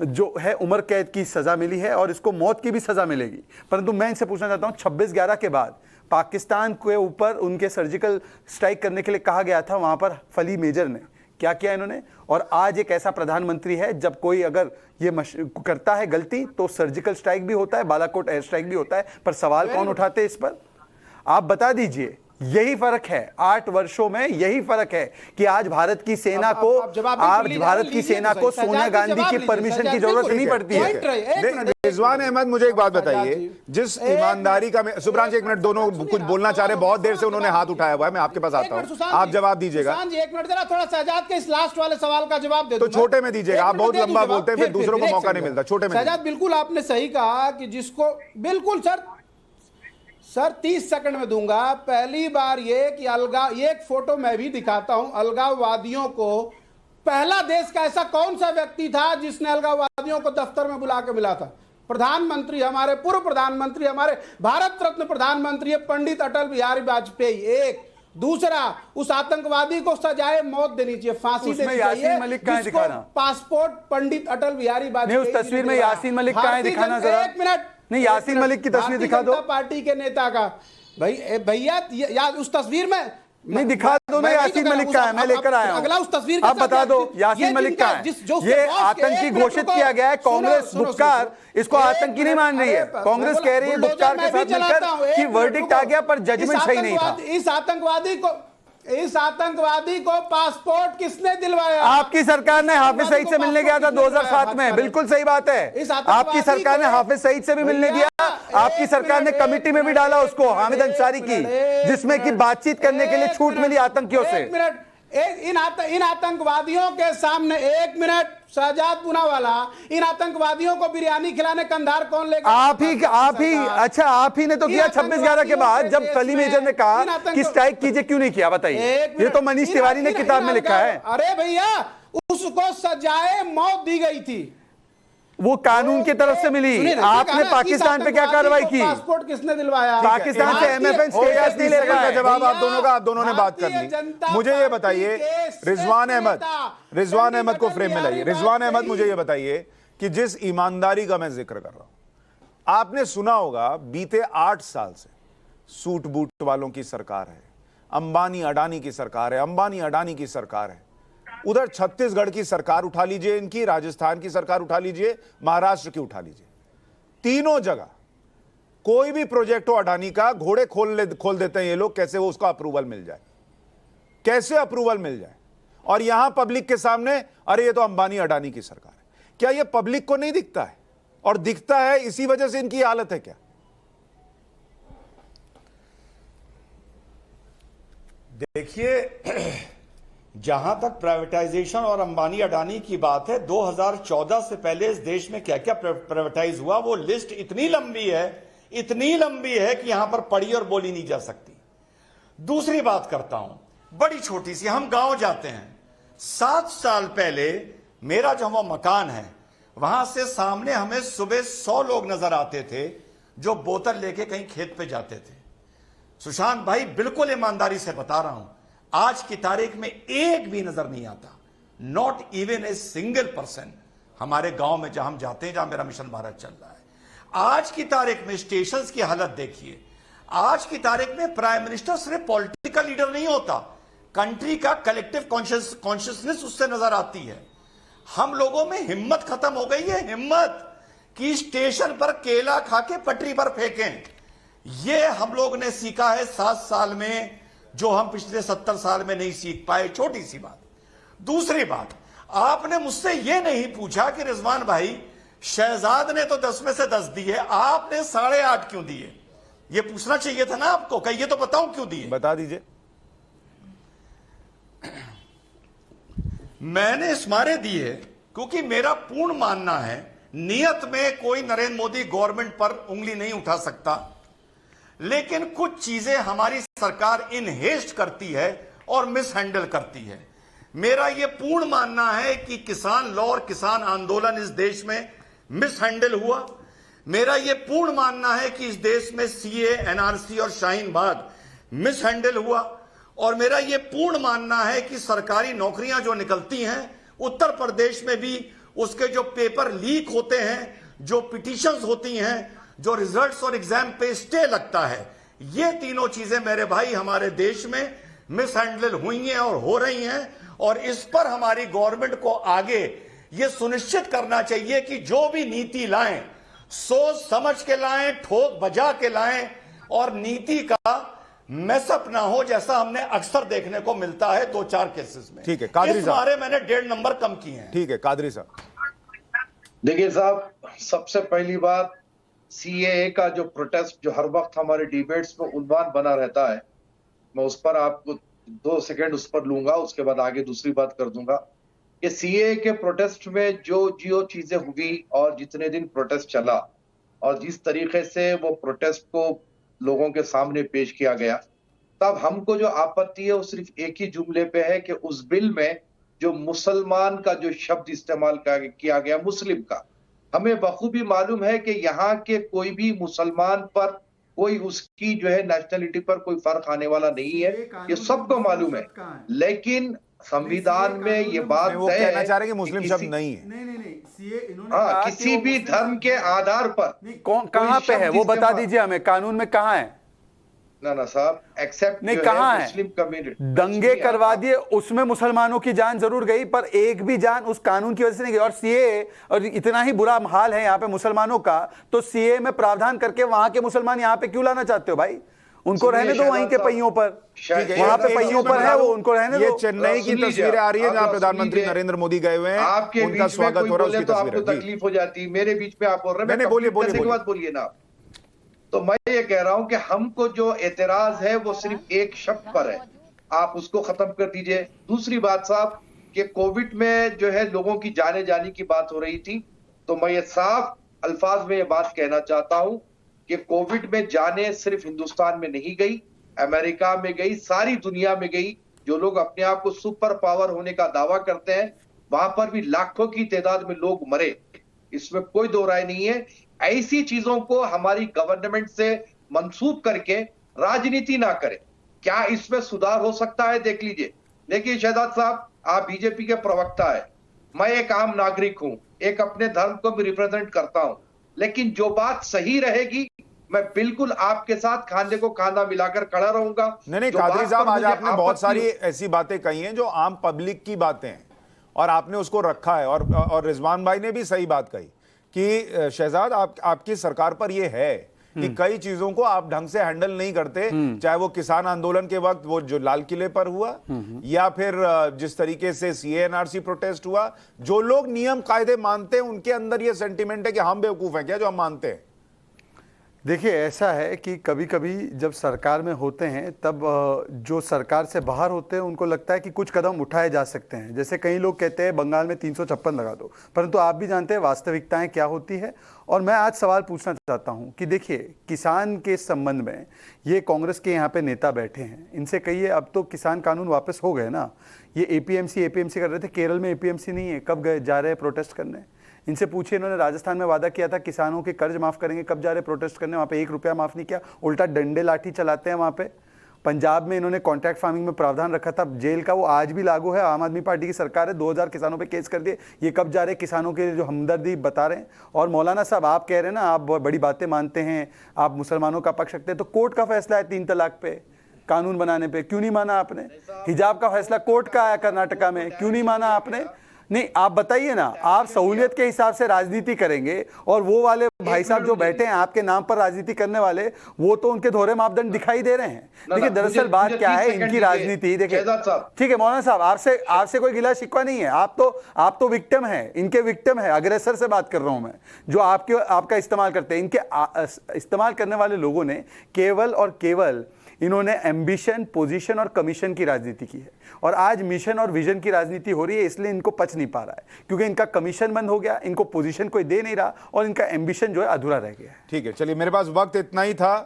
जो है उम्र कैद की सजा मिली है और इसको मौत की भी सजा मिलेगी। परंतु मैं इनसे पूछना चाहता हूं, 26/11 के बाद पाकिस्तान के ऊपर उनके सर्जिकल स्ट्राइक करने के लिए कहा गया था, वहां पर फली मेजर ने क्या किया इन्होंने? और आज एक ऐसा प्रधानमंत्री है, जब कोई अगर ये करता है गलती तो सर्जिकल स्ट्राइक भी होता है, बालाकोट एयर स्ट्राइक भी होता है, पर सवाल कौन उठाते इस पर? आप बता दीजिए। यही फर्क है 8 वर्षों में, यही फर्क है कि आज भारत की सेना को सोनिया गांधी की परमिशन की जरूरत नहीं पड़ती है। रिजवान अहमद, मुझे एक बात बताइए, जिस ईमानदारी का सुब्रांश, 1 मिनट, दोनों कुछ बोलना चाह रहे, बहुत देर से उन्होंने हाथ उठाया हुआ है, मैं आपके पास आता हूं, आप जवाब दीजिएगा। 1 मिनट जरा थोड़ा शहजाद के इस लास्ट वाले सवाल का जवाब दे दो। तो छोटे में दीजिएगा, आप बहुत लंबा बोलते हैं, फिर दूसरों को मौका नहीं मिलता। छोटे में शहजाद, बिल्कुल आपने सही कहा कि जिसको, बिल्कुल सर 30 सेकंड में दूंगा। पहली बार ये कि एक फोटो मैं भी दिखाता हूं, अलगाववादियों को पहला देश का ऐसा कौन सा व्यक्ति था जिसने अलगाववादियों को दफ्तर में बुला के मिला था? प्रधानमंत्री, हमारे पूर्व प्रधानमंत्री, हमारे भारत रत्न प्रधानमंत्री पंडित अटल बिहारी वाजपेयी। एक दूसरा, उस आतंकवादी को सजाए मौत देनी चाहिए, फांसी देनी चाहिए। यासीन मलिक कहाँ है दिखाना? पासपोर्ट पंडित अटल बिहारी वाजपेयी। नहीं, उस तस्वीर में यासीन मलिक कहाँ है दिखाना जरा। एक मिनट, नहीं, यासीन मलिक की तस्वीर दिखा दो। पार्टी के नेता का भैया उस तस्वीर में नहीं दिखा दो ना, यासीन मलिक का है, मैं लेकर आया हूं। अगला उस तस्वीर आप बता दो यासीन मलिक का है। ये आतंकी घोषित किया गया है। कांग्रेस बुक्कार इसको आतंकी नहीं मान रही है। कांग्रेस कह रही है बुक्कार के साथ मिलकर कि वर्डिक्ट आ गया पर जजमेंट सही नहीं था। इस आतंकवादी को पासपोर्ट किसने दिलवाया? आपकी सरकार ने हाफिज सईद से मिलने गया था 2007 में। बिल्कुल सही बात है। आपकी सरकार ने हाफिज सईद से भी मिलने दिया। आपकी सरकार ने कमिटी में भी डाला उसको, हामिद अंसारी की, जिसमें कि बातचीत करने के लिए छूट मिली आतंकियों से। एक मिनट, इन आतंकवादियों के सामने, एक मिनट, शहजाद पूनावाला, इन आतंकवादियों को बिरयानी खिलाने कंधार कौन लेगा? आप ही अच्छा, आप ही ने तो किया 26/11 के बाद, जब सलीम मेजर ने कहा कि स्ट्राइक कीजिए, क्यों नहीं किया बताइए? ये तो मनीष तिवारी ने किताब में लिखा है। अरे भैया, उसको सजाए मौत दी गई थी, वो कानून की तरफ से मिली। आपने पाकिस्तान पे क्या कार्रवाई की? पासपोर्ट किसने दिलवाया? पाकिस्तान से एमएफएन स्टेटस नहीं ले रहा है। जवाब आप दोनों ने बात कर ली। मुझे ये बताइए, रिजवान अहमद को फ्रेम में लाइए। रिजवान अहमद, मुझे ये बताइए कि जिस ईमानदारी का मैं जिक्र कर रहा हूं, आपने सुना होगा बीते 8 साल से सूट बूट वालों की सरकार है, अंबानी अडानी की सरकार है, अंबानी अडानी की सरकार है। उधर छत्तीसगढ़ की सरकार उठा लीजिए, इनकी राजस्थान की सरकार उठा लीजिए, महाराष्ट्र की उठा लीजिए, तीनों जगह कोई भी प्रोजेक्ट हो अडानी का, घोड़े खोल देते हैं ये लोग, कैसे वो उसका अप्रूवल मिल जाए, कैसे अप्रूवल मिल जाए। और यहां पब्लिक के सामने, अरे ये तो अंबानी अडानी की सरकार है। क्या ये पब्लिक को नहीं दिखता है? और दिखता है, इसी वजह से इनकी हालत है क्या? देखिए, जहां तक प्राइवेटाइजेशन और अंबानी अडानी की बात है, 2014 से पहले इस देश में क्या क्या प्राइवेटाइज हुआ, वो लिस्ट इतनी लंबी है कि यहां पर पढ़ी और बोली नहीं जा सकती। दूसरी बात करता हूं, बड़ी छोटी सी, हम गांव जाते हैं। 7 साल पहले मेरा जहां मकान है, वहां से सामने हमें सुबह 100 लोग नजर आते थे जो बोतल लेके कहीं खेत पे जाते थे। सुशांत भाई, बिल्कुल ईमानदारी से बता रहा हूं, आज की तारीख में एक भी नजर नहीं आता, not even a single person हमारे गांव में जहां हम जाते हैं, जहां मेरा मिशन भारत चल रहा है। आज की तारीख में स्टेशंस की हालत देखिए। आज की तारीख में प्राइम मिनिस्टर सिर्फ पॉलिटिकल लीडर नहीं होता, कंट्री का कलेक्टिव कॉन्शियसनेस उससे नजर आती है। हम लोगों में हिम्मत खत्म हो गई है, हिम्मत कि स्टेशन पर केला खा के पटरी पर फेंकें। यह हम लोग ने सीखा है 7 साल में, जो हम पिछले 70 साल में नहीं सीख पाए। छोटी सी बात। दूसरी बात, आपने मुझसे यह नहीं पूछा कि रिजवान भाई, शहजाद ने तो 10 में से 10 दिए, आपने 8.5 क्यों दिए? यह पूछना चाहिए था ना आपको। कहिए तो बताऊं क्यों दिए? बता दीजिए। मैंने इस मारे दिए क्योंकि मेरा पूर्ण मानना है, नियत में कोई नरेंद्र मोदी गवर्नमेंट पर उंगली नहीं उठा सकता, लेकिन कुछ चीजें हमारी सरकार इन हेस्ट करती है और मिस हैंडल करती है। मेरा यह पूर्ण मानना है कि किसान लॉ और किसान आंदोलन इस देश में मिस हैंडल हुआ। मेरा यह पूर्ण मानना है कि इस देश में सीए, एनआरसी और शाहीन बाग मिस हैंडल हुआ। और मेरा यह पूर्ण मानना है कि सरकारी नौकरियां जो निकलती हैं, उत्तर प्रदेश में भी उसके जो पेपर लीक होते हैं, जो पिटीशंस होती हैं, जो रिजल्ट्स और एग्जाम पे स्टे लगता है, ये तीनों चीजें मेरे भाई हमारे देश में मिस हैंडल हुई हैं और हो रही हैं। और इस पर हमारी गवर्नमेंट को आगे ये सुनिश्चित करना चाहिए कि जो भी नीति लाएं, सोच समझ के लाएं, ठोक बजा के लाएं, और नीति का मैसअप ना हो, जैसा हमने अक्सर देखने को मिलता है 2-4 केसेस में। ठीक है कादरी इस साहब, बारे मैंने 1.5 नंबर कम किए हैं। ठीक है कादरी साहब। देखिए साहब, सबसे पहली बात, सीएए का जो प्रोटेस्ट जो हर वक्त हमारे डिबेट्स में उन्वान बना रहता है, मैं उस पर आपको 2 सेकंड उस पर लूंगा, उसके बाद आगे दूसरी बात कर दूंगा। कि सीएए के प्रोटेस्ट में जो चीजें हुई और जितने दिन प्रोटेस्ट चला और जिस तरीके से वो प्रोटेस्ट को लोगों के सामने पेश किया गया, तब हमको जो आपत्ति है वो सिर्फ एक ही जुमले पे है कि उस बिल में जो मुसलमान का जो शब्द इस्तेमाल किया गया, मुस्लिम का, हमें बखूबी मालूम है कि यहाँ के कोई भी मुसलमान पर कोई उसकी जो है नेशनलिटी पर कोई फर्क आने वाला नहीं है, ये सबको मालूम है। लेकिन संविधान में ये बात वो तय कहना है चाह रहे हैं कि मुस्लिम कि शब्द नहीं है। नहीं सीए इन्होंने हाँ, कहा कि किसी वो भी मुस्लिम धर्म के आधार पर कहाँ पे है वो बता दीजिए हमें, कानून में कहाँ है? ना साहब, एक्सेप्ट नहीं, कहाँ है? मुस्लिम कम्युनिटी दंगे करवा दिए, उसमें मुसलमानों की जान जरूर गई, पर एक भी जान उस कानून की वजह से नहीं गई। और सीए, और इतना ही बुरा हाल है यहाँ पे मुसलमानों का, तो सीए में प्रावधान करके वहां के मुसलमान यहाँ पे क्यों लाना चाहते हो भाई? उनको रहने दो वहीं के पहियों पर, वहां पे पहियों पर है वो, उनको रहने दो। ये चेन्नई की तस्वीरें आ रही है जहां प्रधानमंत्री नरेंद्र मोदी गए हुए हैं, आपके उनका बीच में स्वागत कोई हो रहा है, बोले उसकी तो आपको तस्वीरें। तकलीफ हो जाती है, मेरे बीच में आप बोल रहे हैं, नहीं, बोलिए, बोलिए, करने के बाद बोलिए ना। तो मैं ये कह रहा हूं कि हमको जो एतराज है वो सिर्फ एक शब्द पर है, आप उसको खत्म कर दीजिए। दूसरी बात साहब, कि कोविड में जो है लोगों की जाने जाने की बात हो रही थी, तो मैं ये साफ अल्फाज में ये बात कहना चाहता हूं कि कोविड में जाने सिर्फ हिंदुस्तान में नहीं गई, अमेरिका में गई, सारी दुनिया में गई। जो लोग अपने आप को सुपर पावर होने का दावा करते हैं, वहां पर भी लाखों की तादाद में लोग मरे, इसमें कोई दो राय नहीं है। ऐसी चीजों को हमारी गवर्नमेंट से मंसूब करके राजनीति ना करें। क्या इसमें सुधार हो सकता है? देख लीजिए। देखिए शहजाद साहब, आप बीजेपी के प्रवक्ता है, मैं एक आम नागरिक हूं, एक अपने धर्म को भी रिप्रेजेंट करता हूं, लेकिन जो बात सही रहेगी मैं बिल्कुल आपके साथ खांधे को खांधा मिलाकर खड़ा रहूंगा। नहीं कादरी साहब, आज आपने बहुत सारी ऐसी बातें कही हैं जो आम पब्लिक की बातें हैं और आपने उसको रखा है, और रिजवान भाई ने भी सही बात कही कि शहजाद आपकी सरकार पर यह है कि कई चीजों को आप ढंग से हैंडल नहीं करते, चाहे वो किसान आंदोलन के वक्त वो जो लाल किले पर हुआ, या फिर जिस तरीके से सीएनआरसी प्रोटेस्ट हुआ। जो लोग नियम कायदे मानते हैं उनके अंदर ये सेंटिमेंट है कि हम बेवकूफ हैं क्या जो हम मानते हैं। देखिए, ऐसा है कि कभी कभी जब सरकार में होते हैं तब जो सरकार से बाहर होते हैं उनको लगता है कि कुछ कदम उठाए जा सकते हैं। जैसे कई लोग कहते हैं बंगाल में 356 लगा दो, परंतु आप भी जानते हैं वास्तविकताएं क्या होती है। और मैं आज सवाल पूछना चाहता हूं कि देखिए, किसान के संबंध में ये कांग्रेस के यहाँ पे नेता बैठे हैं, इनसे कहिए अब तो किसान कानून वापस हो गए ना। ये एपीएमसी कर रहे थे, केरल में एपीएमसी नहीं है, कब गए जा रहे हैं प्रोटेस्ट करने? इनसे पूछिए, इन्होंने राजस्थान में वादा किया था किसानों के कर्ज माफ करेंगे, कब जा रहे प्रोटेस्ट करने? वहाँ पे 1 रुपया माफ नहीं किया, उल्टा डंडे लाठी चलाते हैं वहाँ पे। पंजाब में इन्होंने कॉन्ट्रैक्ट फार्मिंग में प्रावधान रखा था जेल का, वो आज भी लागू है। आम आदमी पार्टी की सरकार है, 2000 किसानों पे केस कर दिए, ये कब जा रहे किसानों के जो हमदर्दी बता रहे हैं। और मौलाना साहब, आप कह रहे हैं ना आप बड़ी बातें मानते हैं, आप मुसलमानों का पक्ष रखते हैं, तो कोर्ट का फैसला है 3 तलाक पे कानून बनाने पे, क्यों नहीं माना आपने? हिजाब का फैसला कोर्ट का आया कर्नाटका में, क्यों नहीं माना आपने? नहीं, आप बताइए ना, आप सहूलियत के हिसाब से राजनीति करेंगे और वो वाले भाई साहब जो बैठे हैं आपके नाम पर राजनीति करने वाले, वो तो उनके दोहरे मापदंड दिखाई दे रहे हैं। देखिए, दरअसल बात क्या है, इनकी राजनीति देखिए, ठीक है मौलाना साहब, आपसे कोई गिला शिकवा नहीं है, आप तो विक्टिम है, इनके विक्टिम है, अग्रेसर से बात कर रहा हूं मैं, जो आपका इस्तेमाल करते हैं। इनके इस्तेमाल करने वाले लोगों ने केवल और केवल इन्होंने एम्बिशन, पोजीशन और कमीशन की राजनीति की है, और आज मिशन और विजन की राजनीति हो रही है, इसलिए इनको पच नहीं पा रहा है, क्योंकि इनका कमीशन बंद हो गया, इनको पोजीशन कोई दे नहीं रहा, और इनका एम्बिशन जो है अधूरा रह गया है। ठीक है, चलिए, मेरे पास वक्त इतना ही था।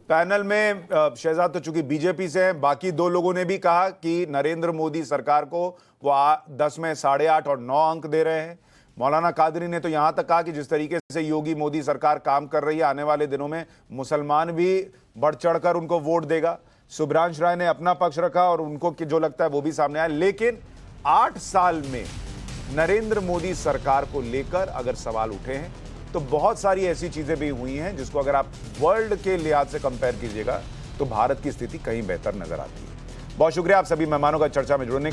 पैनल में शहजाद तो चूंकि बीजेपी से हैं, बाकी 2 लोगों ने भी कहा कि नरेंद्र मोदी सरकार को वो 10 में 8.5 और 9 अंक दे रहे हैं। मौलाना कादरी ने तो यहां तक कहा कि जिस तरीके से योगी मोदी सरकार काम कर रही है, आने वाले दिनों में मुसलमान भी बढ़ चढ़कर उनको वोट देगा। सुब्रांश राय ने अपना पक्ष रखा और उनको जो लगता है वो भी सामने आया। लेकिन 8 साल में नरेंद्र मोदी सरकार को लेकर अगर सवाल उठे हैं तो बहुत सारी ऐसी चीजें भी हुई हैं जिसको अगर आप वर्ल्ड के लिहाज से कंपेयर कीजिएगा तो भारत की स्थिति कहीं बेहतर नजर आती है। बहुत शुक्रिया आप सभी मेहमानों का चर्चा में जुड़ने